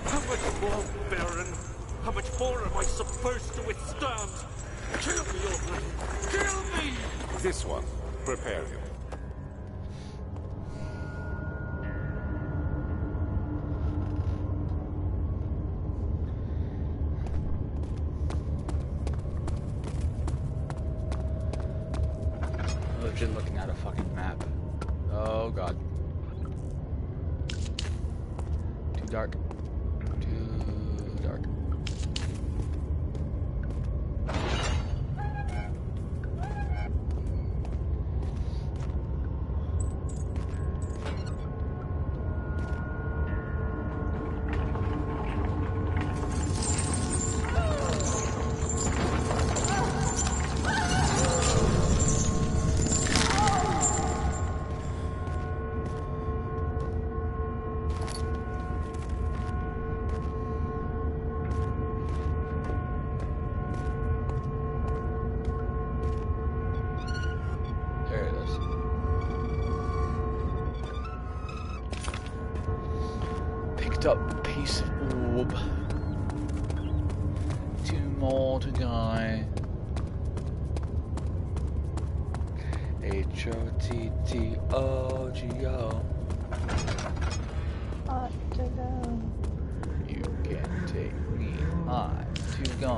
How much more, Baron? How much more am I supposed to withstand? Kill me already! Kill me! This one. Prepare him. I'm just looking at a fucking map. Oh god. Too dark. Too dark. Up piece of orb. 2 more to go. HOTTOGO. Ought to go. You can take me on to go.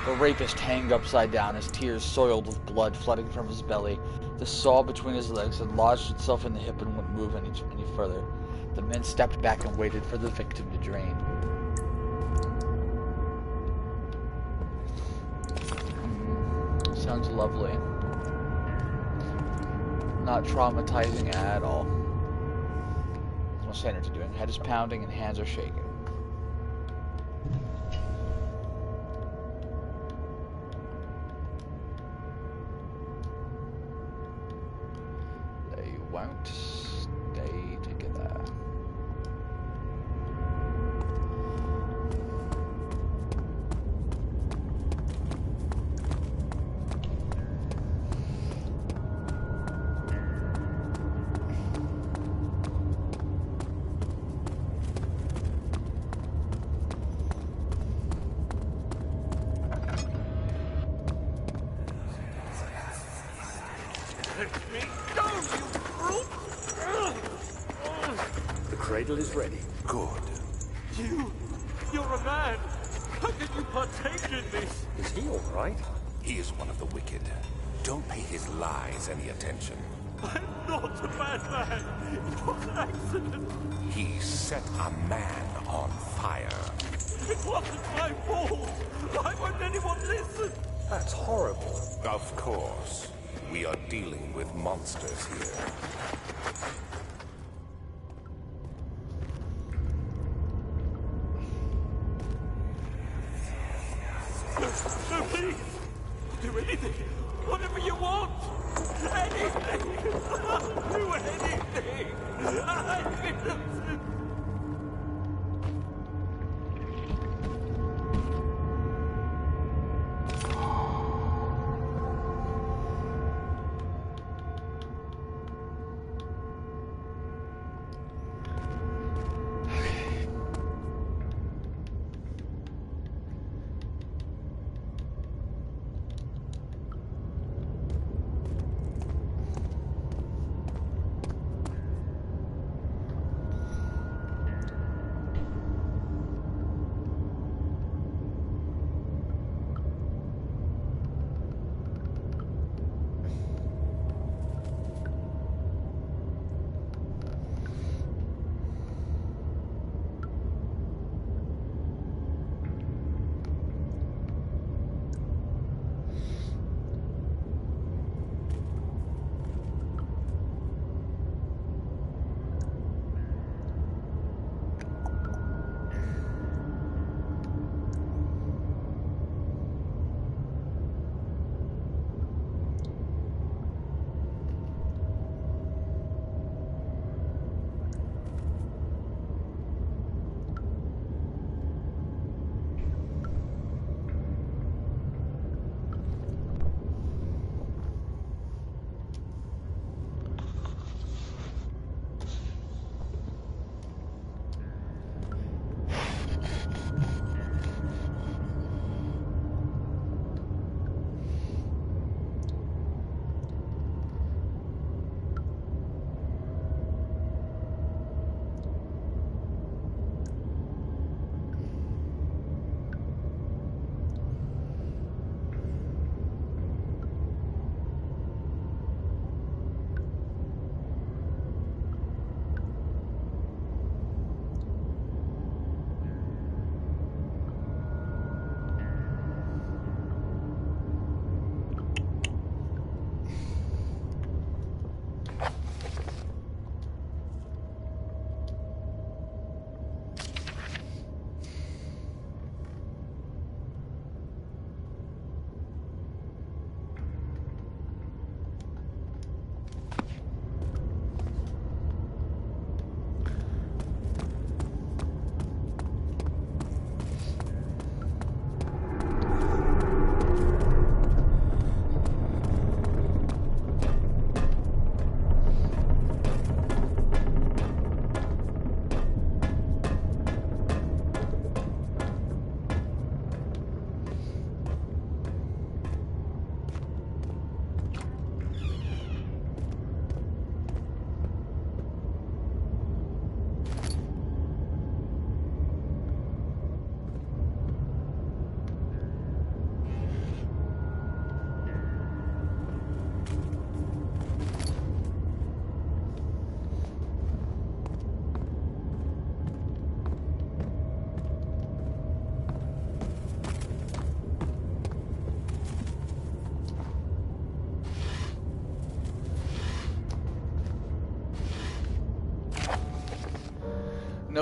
The rapist hanged upside down, his tears soiled with blood flooding from his belly. The saw between his legs had lodged itself in the hip and wouldn't move any further. The men stepped back and waited for the victim to drain. Sounds lovely. Not traumatizing at all. What's my sanity doing? Head is pounding and hands are shaking. Won't stay together. Let me go, you brute! The cradle is ready. Good. You're a man! How can you partake in this? Is he all right? He is one of the wicked. Don't pay his lies any attention. I'm not a bad man! It was an accident! He set a man on fire. It wasn't my fault! Why won't anyone listen? That's horrible. Of course. We are dealing with monsters here. No, please! Do anything! Whatever you want! Anything! Do anything! I'm innocent!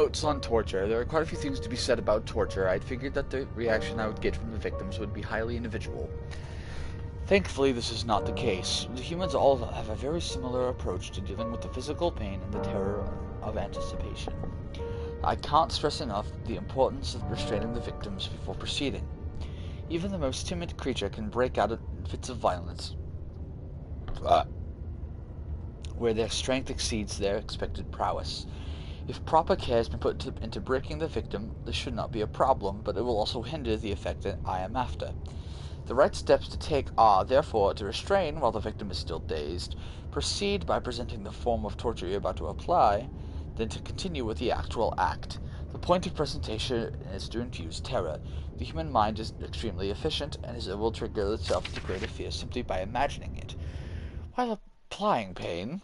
Notes on torture. There are quite a few things to be said about torture. I'd figured that the reaction I would get from the victims would be highly individual. Thankfully, this is not the case. The humans all have a very similar approach to dealing with the physical pain and the terror of anticipation. I can't stress enough the importance of restraining the victims before proceeding. Even the most timid creature can break out in fits of violence where their strength exceeds their expected prowess. If proper care has been put into breaking the victim, this should not be a problem, but it will also hinder the effect that I am after. The right steps to take are, therefore, to restrain while the victim is still dazed, proceed by presenting the form of torture you're about to apply, then to continue with the actual act. The point of presentation is to infuse terror. The human mind is extremely efficient, and is able to trigger itself into greater fear simply by imagining it. While applying pain,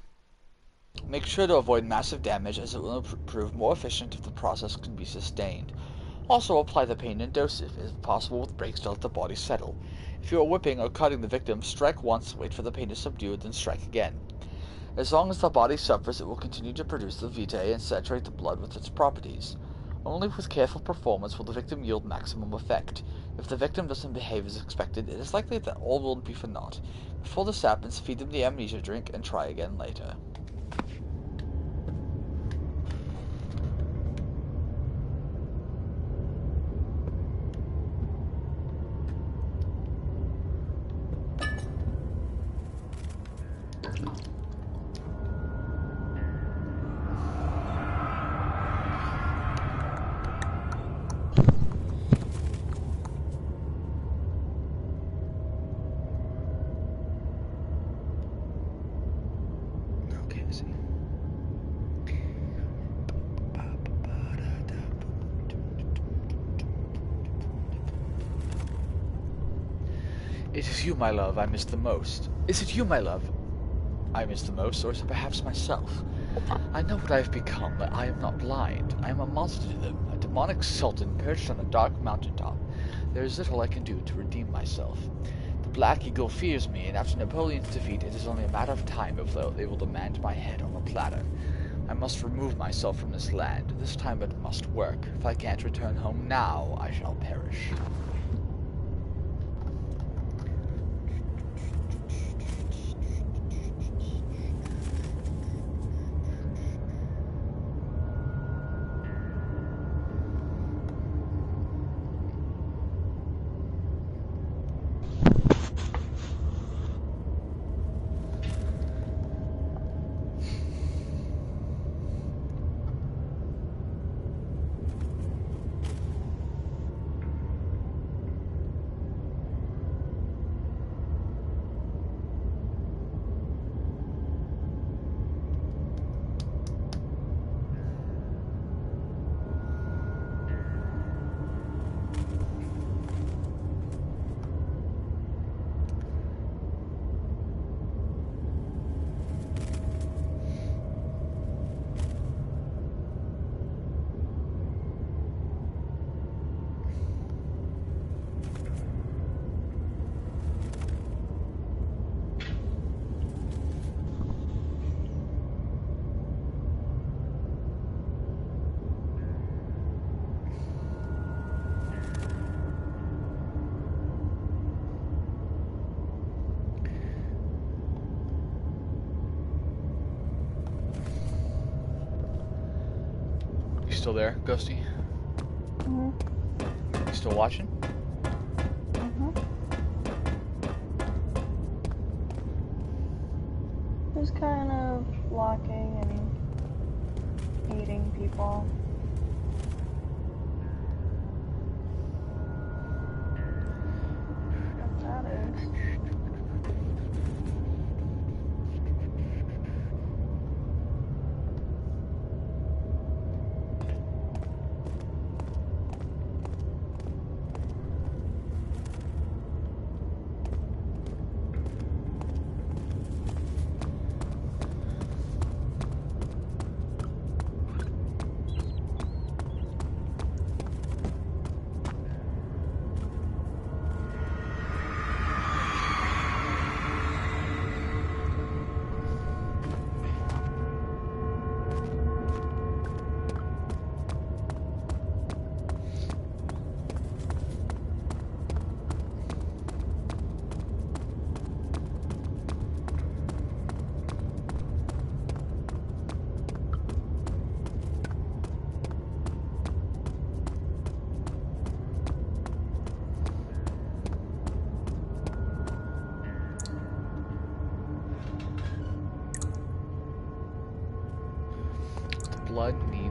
make sure to avoid massive damage, as it will prove more efficient if the process can be sustained. Also, apply the pain in doses, if possible with breaks to let the body settle. If you are whipping or cutting the victim, strike once, wait for the pain to subdue, then strike again. As long as the body suffers, it will continue to produce the vitae and saturate the blood with its properties. Only with careful performance will the victim yield maximum effect. If the victim doesn't behave as expected, it is likely that all will be for naught. Before this happens, feed them the amnesia drink and try again later. It is you, my love, I miss the most. Is it you, my love, I miss the most, or is it perhaps myself? I know what I have become, but I am not blind. I am a monster to them, a demonic sultan perched on a dark mountaintop. There is little I can do to redeem myself. The Black Eagle fears me, and after Napoleon's defeat, it is only a matter of time before they will demand my head on a platter. I must remove myself from this land. This time it must work. If I can't return home now, I shall perish. Still there, Ghosty? You still watching? Just kind of blocking and eating people. What that is.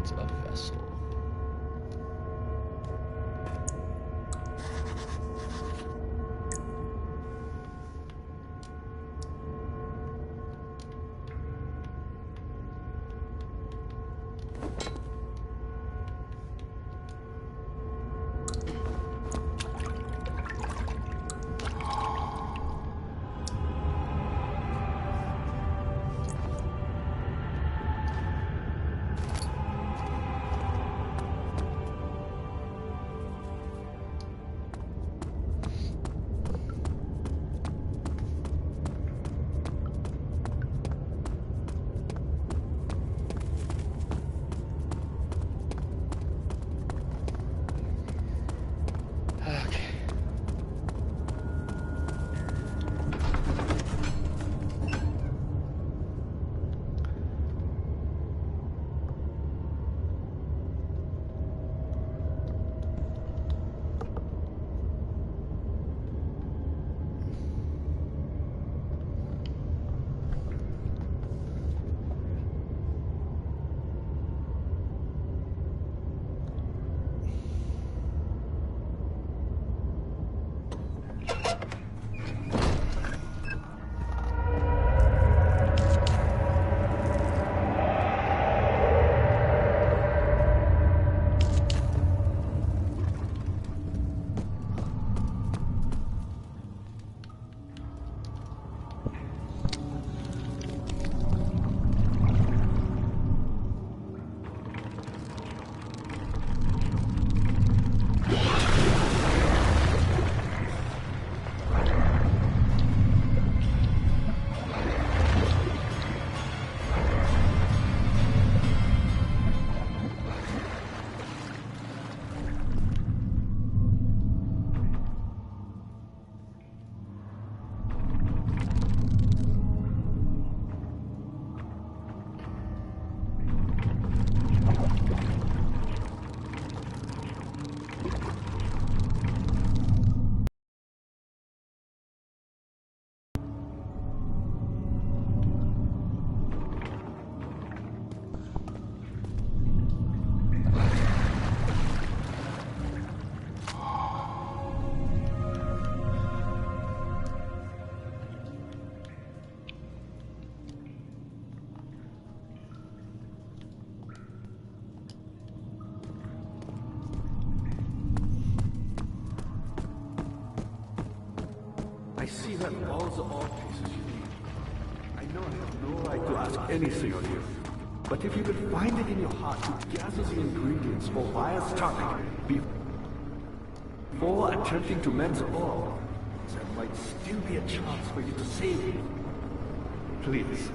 needs a vessel. I see that all's all pieces you need. I know I have no right to ask anything of you. But if you could find it in your heart to gather the ingredients for Vire's tonic before attempting to mend the orb, there might still be a chance for you to save me. Please,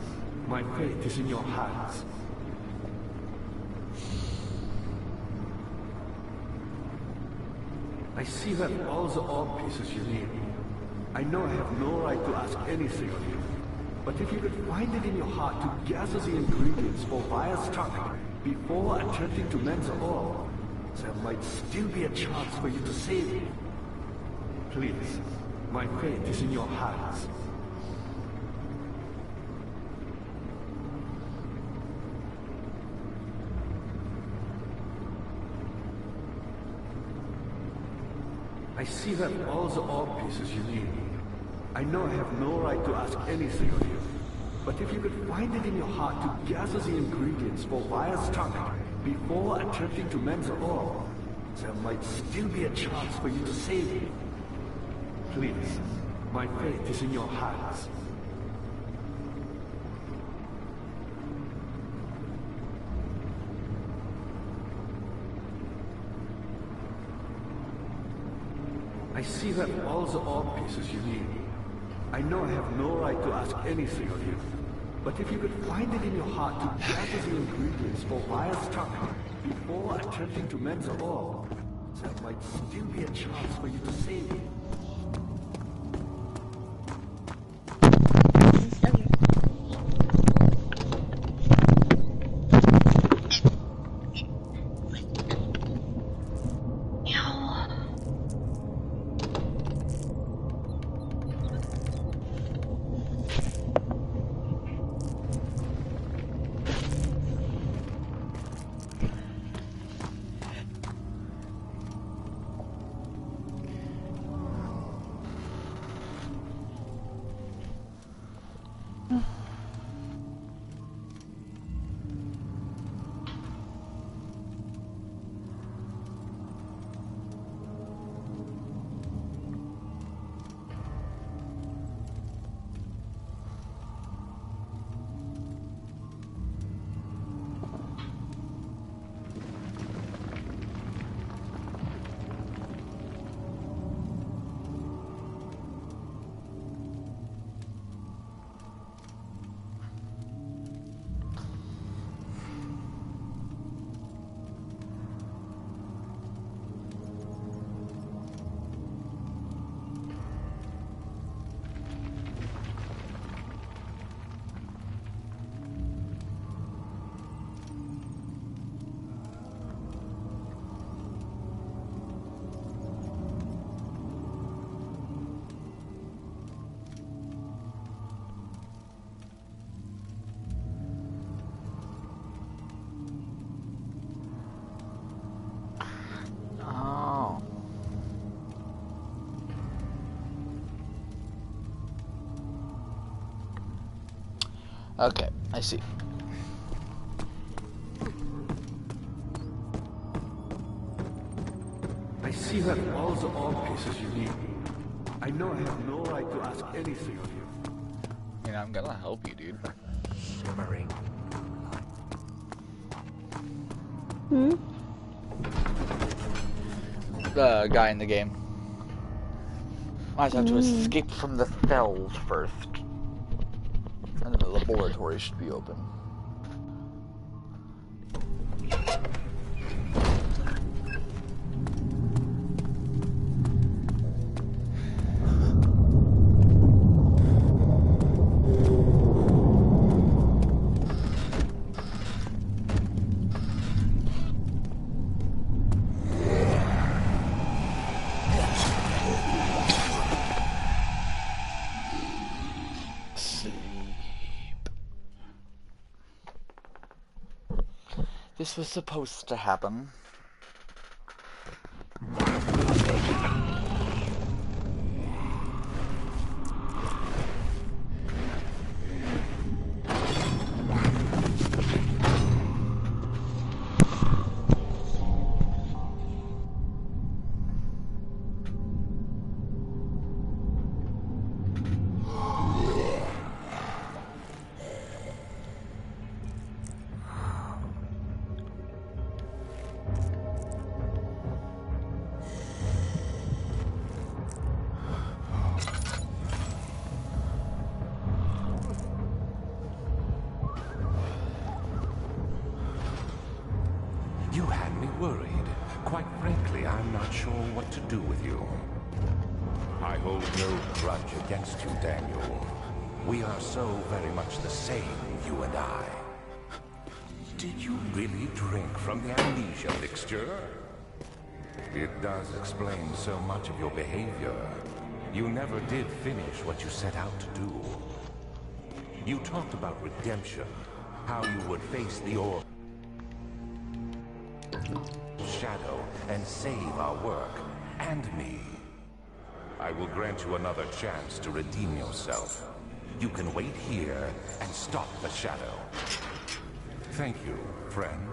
my fate is in your hands. I see that all the orb pieces you need. I know I have no right to ask anything of you. But if you could find it in your heart to gather the ingredients for Vire's tonic before attempting to mend the orb, there might still be a chance for you to save me. Please, my fate is in your hands. I see that all the orb pieces you need. I know I have no right to ask anything of you. But if you could find it in your heart to gather the ingredients for Vire's tonic before attempting to mend the orb, there might still be a chance for you to save me. Please, my fate is in your hands. I see that all the orb pieces you need. I know I have no right to ask anything of you. But if you could find it in your heart to gather the ingredients for Vire's tonic before attempting to mend the orb, there might still be a chance for you to save me. Okay, I see. I see you have all the art pieces you need. I know I have no right to ask anything of you. I mean, I'm gonna help you, dude. Shimmering. Hmm? The guy in the game. I just have to escape from the cells first. And then the laboratory should be open. This was supposed to happen. You had me worried. Quite frankly, I'm not sure what to do with you. I hold no grudge against you, Daniel. We are so very much the same, you and I. Did you really drink from the amnesia mixture? It does explain so much of your behavior. You never did finish what you set out to do. You talked about redemption, how you would face the orb shadow and save our work, and me. I will grant you another chance to redeem yourself. You can wait here and stop the shadow. Thank you, friend.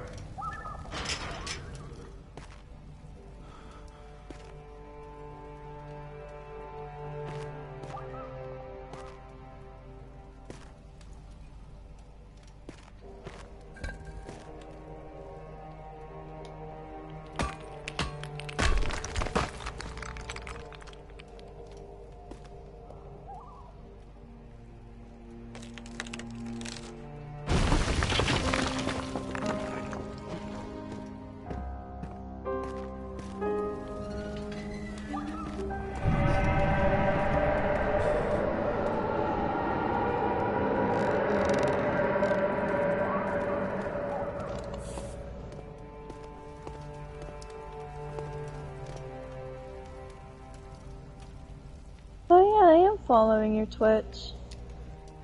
Following your Twitch.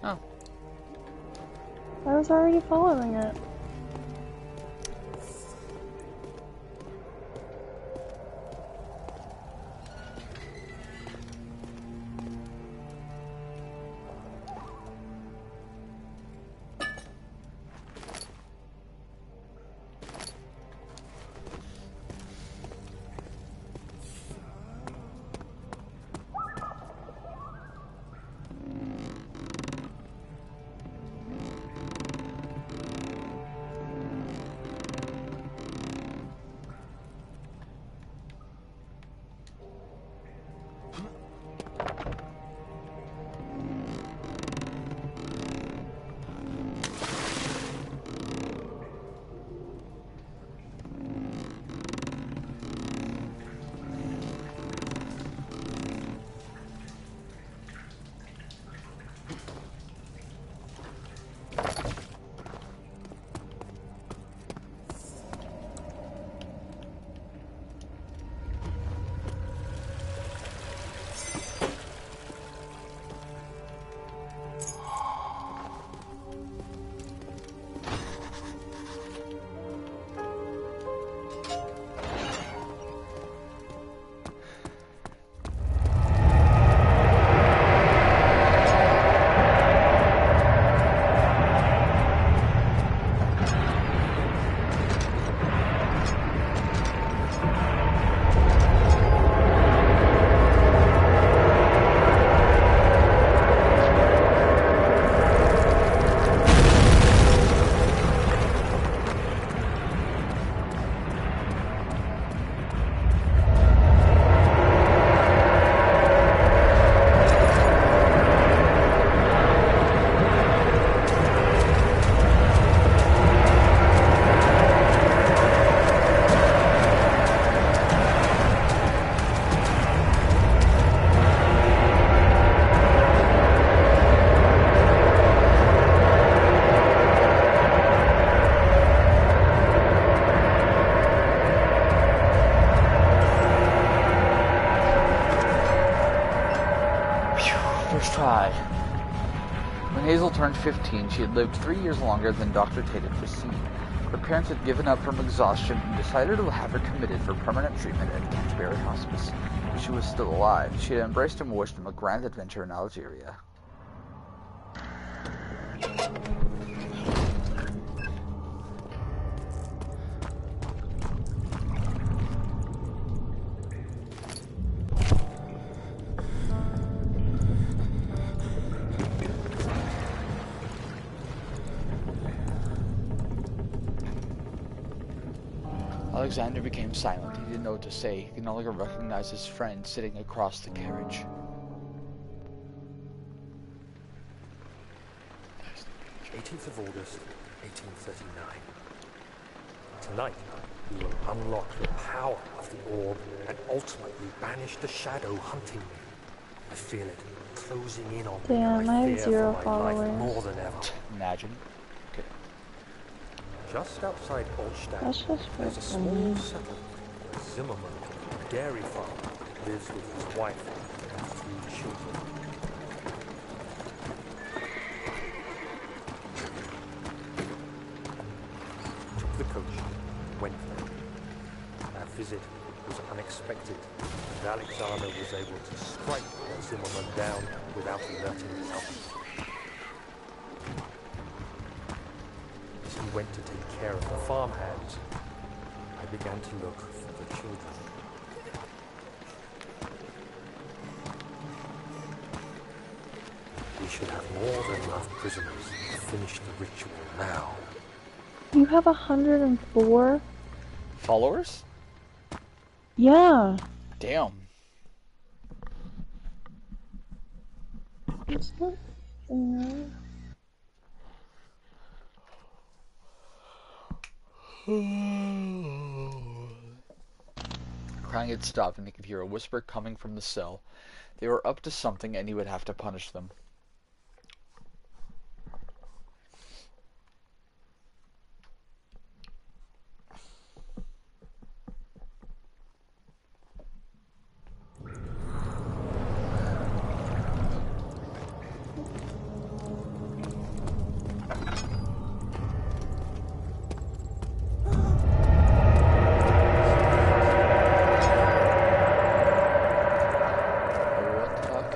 Oh. I was already following it. First try. When Hazel turned 15, she had lived 3 years longer than Dr. Tate had foreseen. Her parents had given up from exhaustion and decided to have her committed for permanent treatment at Canterbury Hospice. But she was still alive. She had embraced and wished him a grand adventure in Algeria. Alexander became silent. He didn't know what to say. He could no longer recognize his friend sitting across the carriage. 18th of August, 1839. Tonight, we will unlock the power of the orb and ultimately banish the shadow hunting me. I feel it closing in on me. Damn, I have fear 0 for my followers. life more than ever. Imagine. Okay. Just outside That's Olstadt, just there's a for small me. settlement where Zimmerman, a dairy farmer, lives with his wife and 3 children. Took the coach, went there. Our visit was unexpected, and Alexander was able to strike Zimmerman down without alerting the others. As he went to take care of the farmhands, I began to look for the children. We should have more than enough prisoners to finish the ritual now. You have 104? Followers? Yeah. Damn. Is that fair? Crying had stopped, and he could hear a whisper coming from the cell. They were up to something, and he would have to punish them. What the fuck?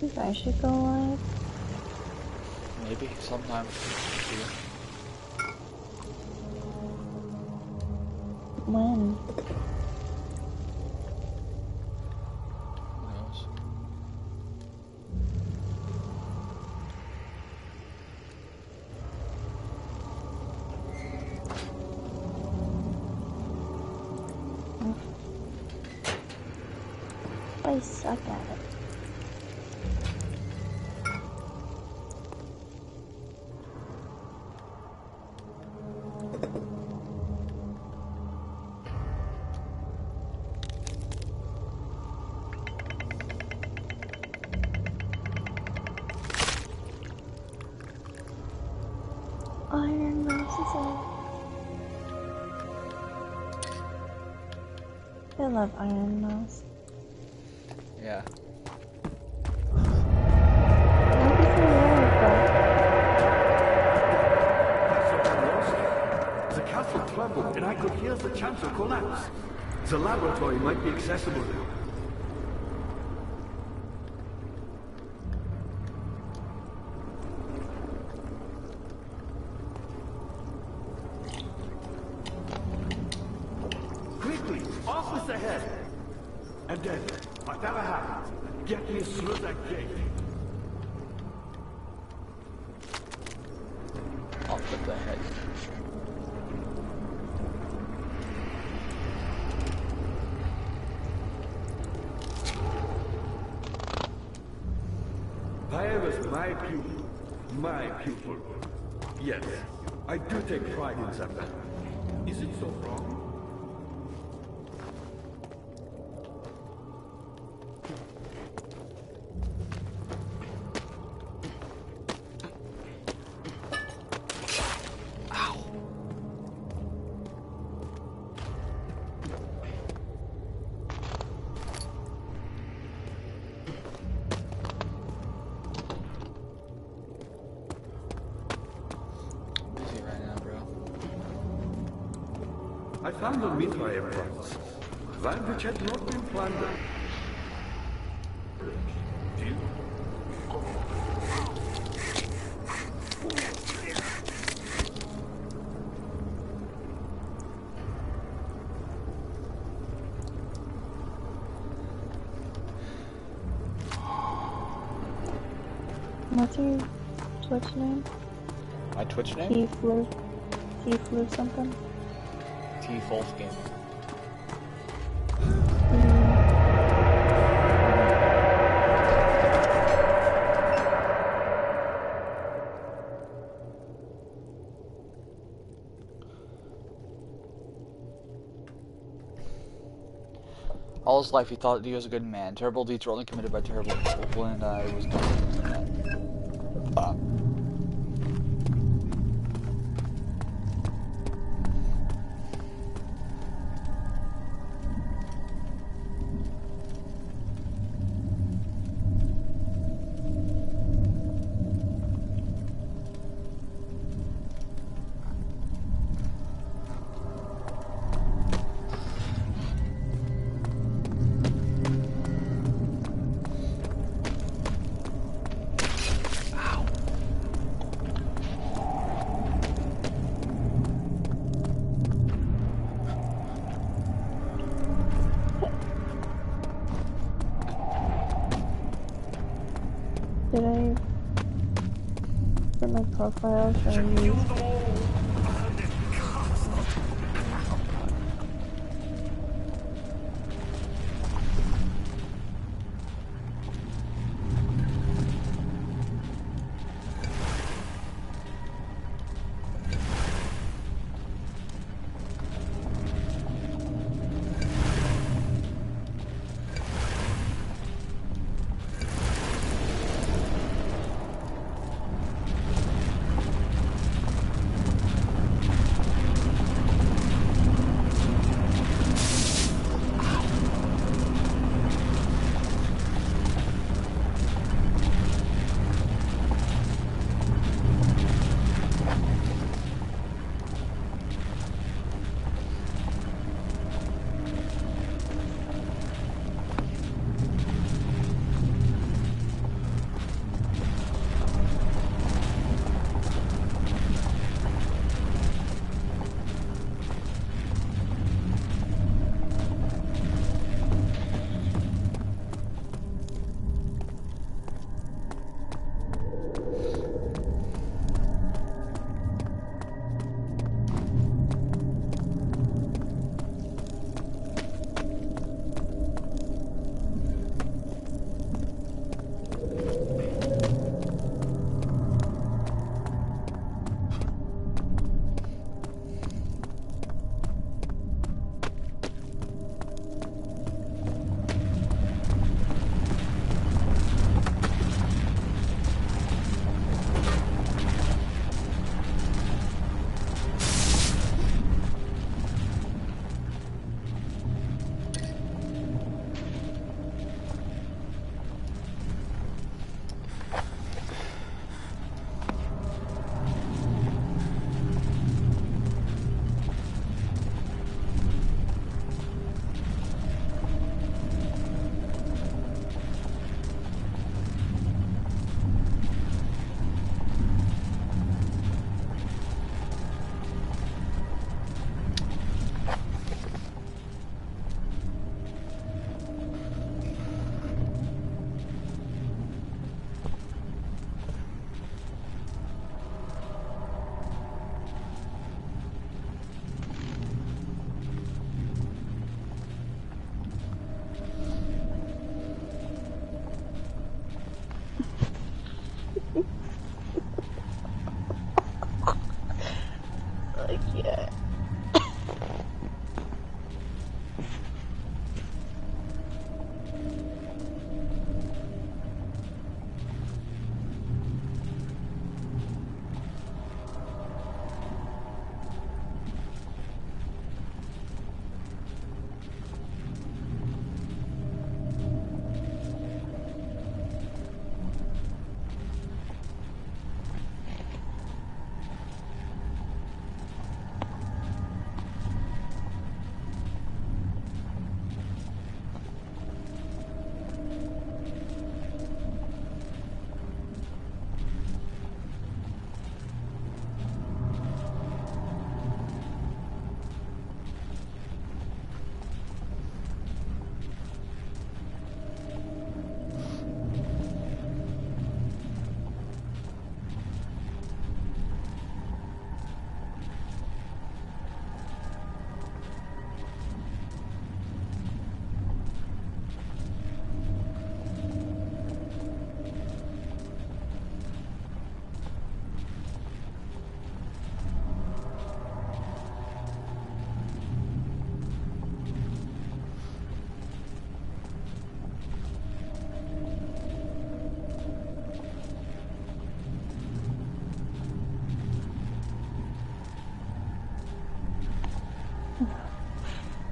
I think I should go live. Maybe sometime. When? Who knows? I suck at it. Iron Mouse is on. I love Iron Mouse. Yeah. The castle there's a chance of collapse. The laboratory might be accessible now. Quickly, office ahead! And then, whatever happens, get me through that gate. Off with the head. Paev is my pupil. My pupil. Yes, I do take pride in that. Is it so wrong? I found a mitra impulse, one which had not been plundered. What's your Twitch name? My Twitch name? T-Flu something? Folf game. All his life he thought he was a good man. Terrible deeds were only committed by terrible people, and I was not that. Did I put my profile showing you?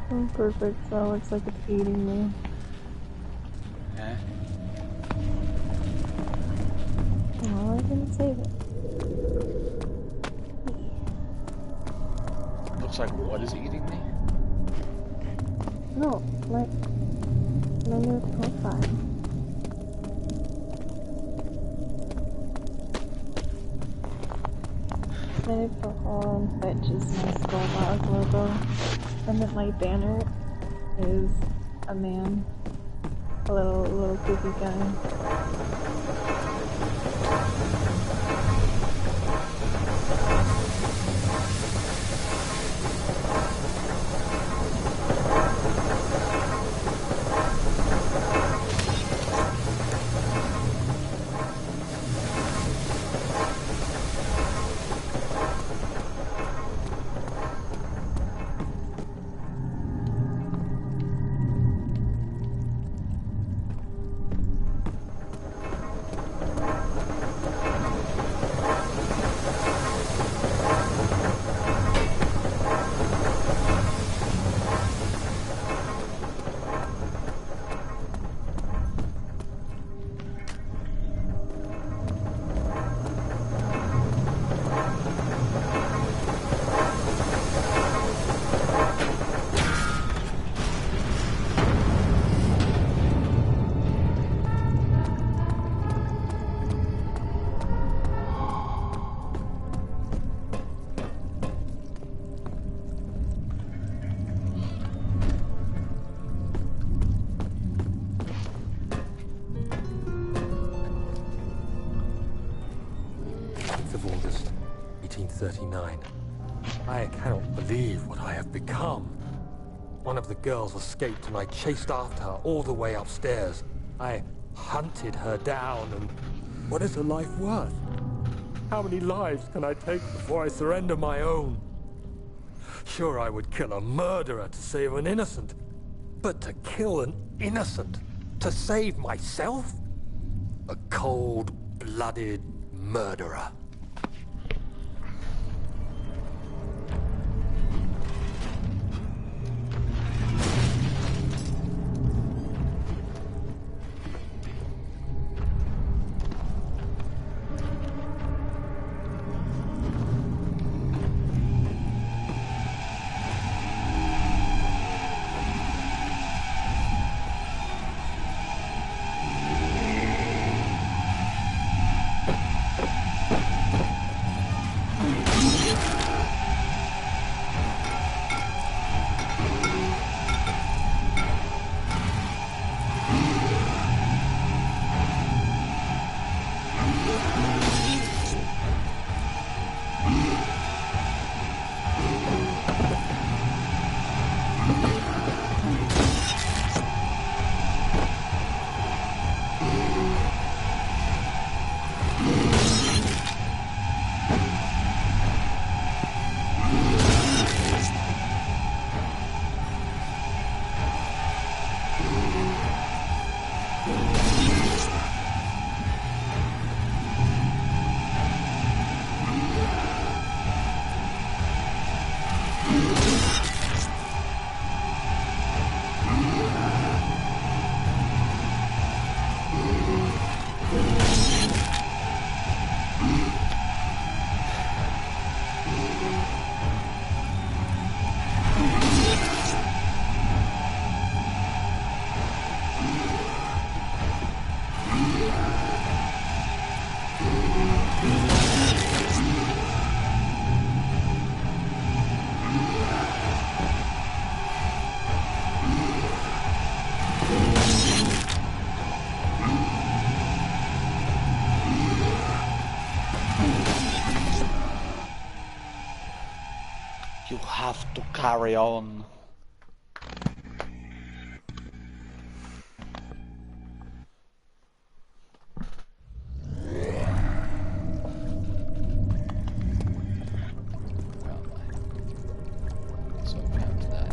Oh, perfect. So it looks like it's eating me. Eh? Oh, I didn't save it. Looks like what is eating me? No, my new profile. My new profile on Twitch is my Skulldog logo, and then my banner is a man, a little goofy guy. Of August, 1839. I cannot believe what I have become. One of the girls escaped and I chased after her all the way upstairs. I hunted her down, and what is a life worth? How many lives can I take before I surrender my own? Sure, I would kill a murderer to save an innocent, but to kill an innocent to save myself? A cold-blooded murderer. You have to carry on. So past that.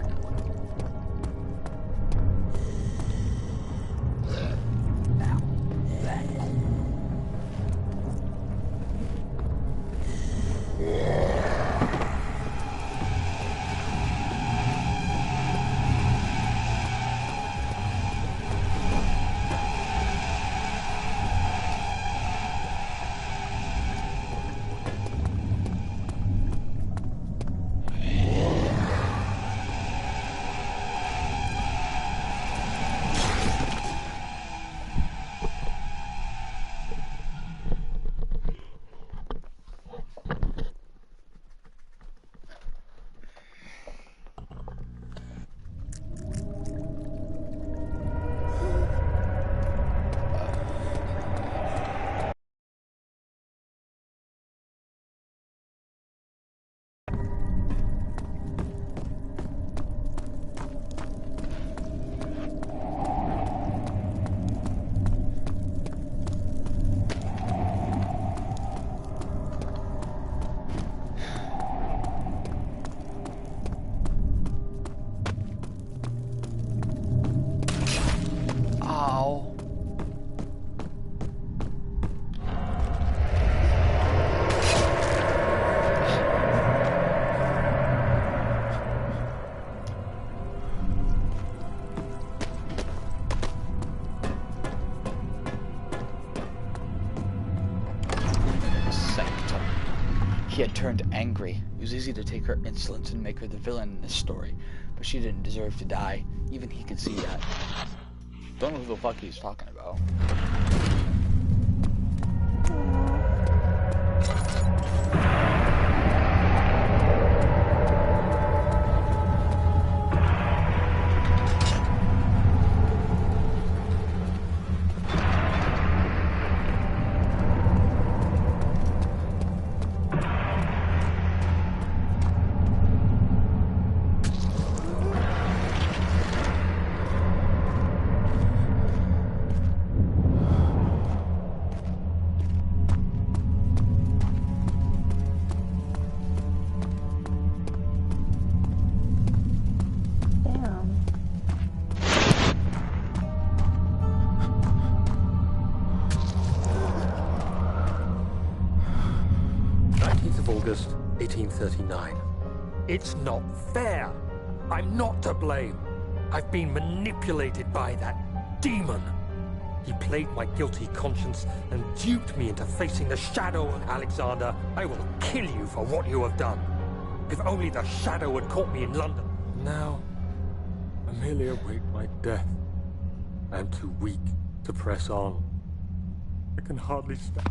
He had turned angry. It was easy to take her insolence and make her the villain in this story, but she didn't deserve to die. Even he could see that. Don't know who the fuck he's talking about. August 1839. It's not fair. I'm not to blame. I've been manipulated by that demon. He played my guilty conscience and duped me into facing the shadow. Alexander, I will kill you for what you have done. If only the shadow had caught me in London. Now, I merely await my death. I am too weak to press on. I can hardly stand.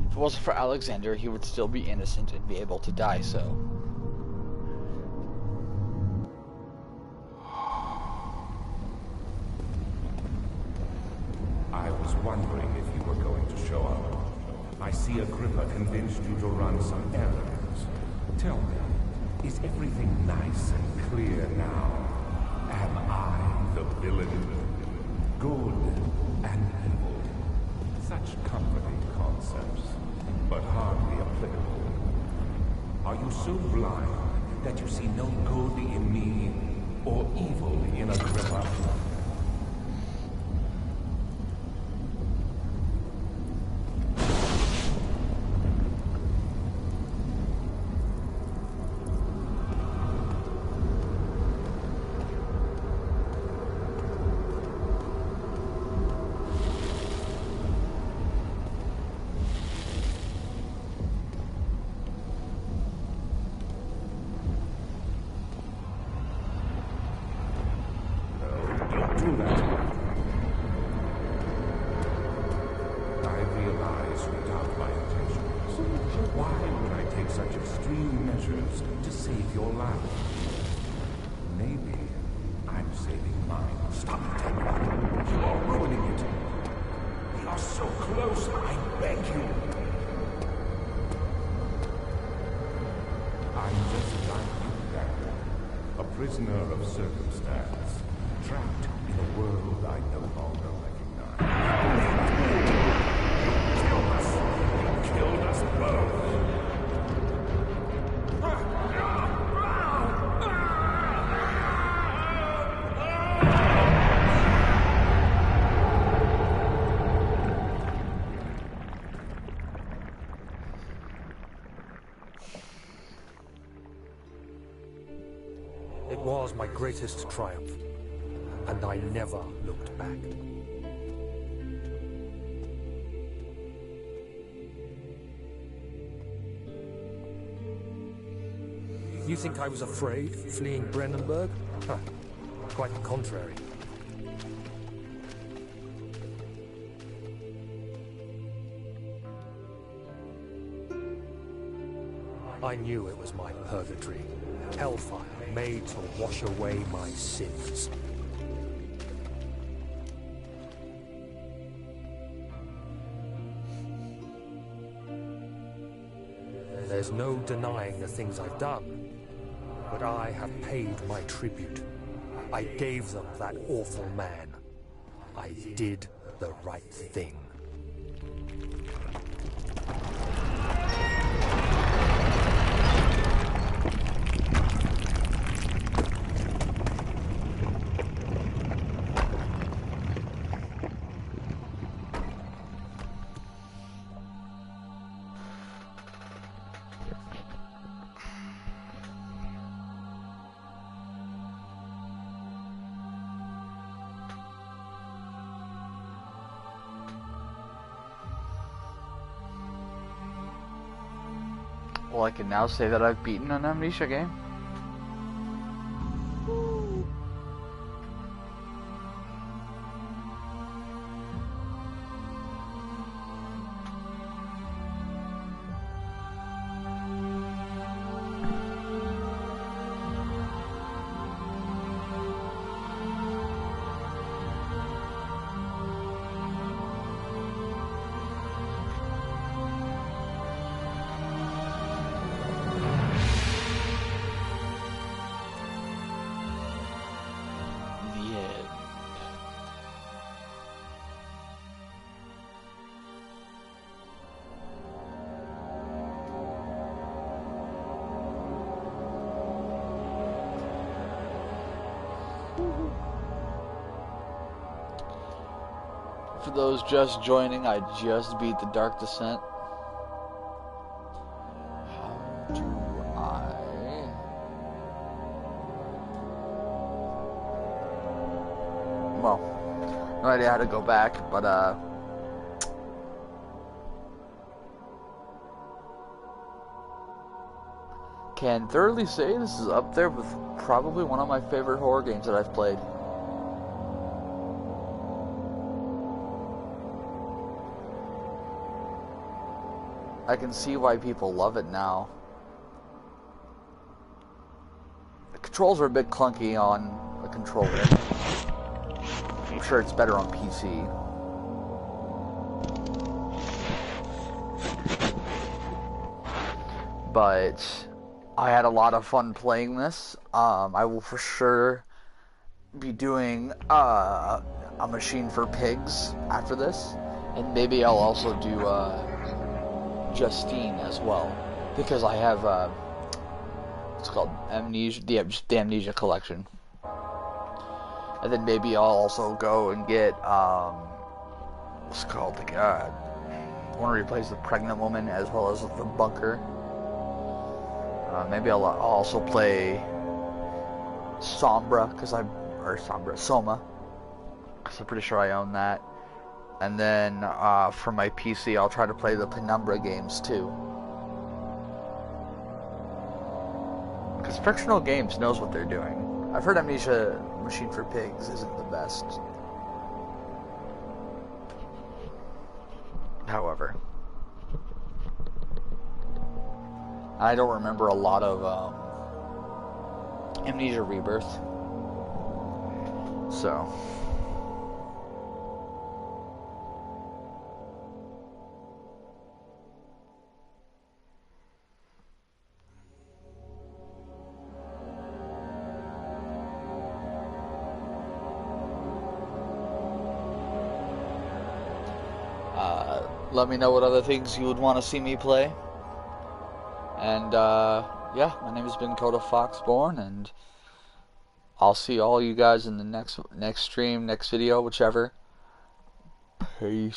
If it wasn't for Alexander, he would still be innocent and be able to die so. I was wondering if you were going to show up. I see Agrippa convinced you to run some errands. Tell me, is everything nice and clear now? Am I the villain? Good and evil. Such comforting concepts, but hardly applicable. Are you so blind that you see no good in me or evil in Agrippa? Prisoner of circumstance, trapped in a world I no longer recognize. You killed us! You killed us both! greatest triumph, and I never looked back. You think I was afraid, fleeing Brennenburg? Huh. Quite the contrary. I knew it was my purgatory, hellfire made to wash away my sins. There's no denying the things I've done, but I have paid my tribute. I gave them that awful man. I did the right thing. Well, I can now say that I've beaten an Amnesia game. For those just joining, I just beat the Dark Descent. How do I... Well, no idea how to go back, but can thoroughly say this is up there with probably one of my favorite horror games that I've played. I can see why people love it now. The controls are a bit clunky on a controller. I'm sure it's better on PC. But I had a lot of fun playing this. I will for sure be doing a Machine for Pigs after this. And maybe I'll also do Justine as well, because I have it's called Amnesia, just the Amnesia collection, and then maybe I'll also go and get what's it called, like I want to replace the pregnant woman as well as the bunker. Maybe I'll also play Soma, because I'm pretty sure I own that. And then for my PC, I'll try to play the Penumbra games too. Because Frictional Games knows what they're doing. I've heard Amnesia Machine for Pigs isn't the best. However, I don't remember a lot of Amnesia Rebirth. So... let me know what other things you would want to see me play. And, yeah, my name has been Coda Foxborn, and I'll see all you guys in the next stream, next video, whichever. Peace.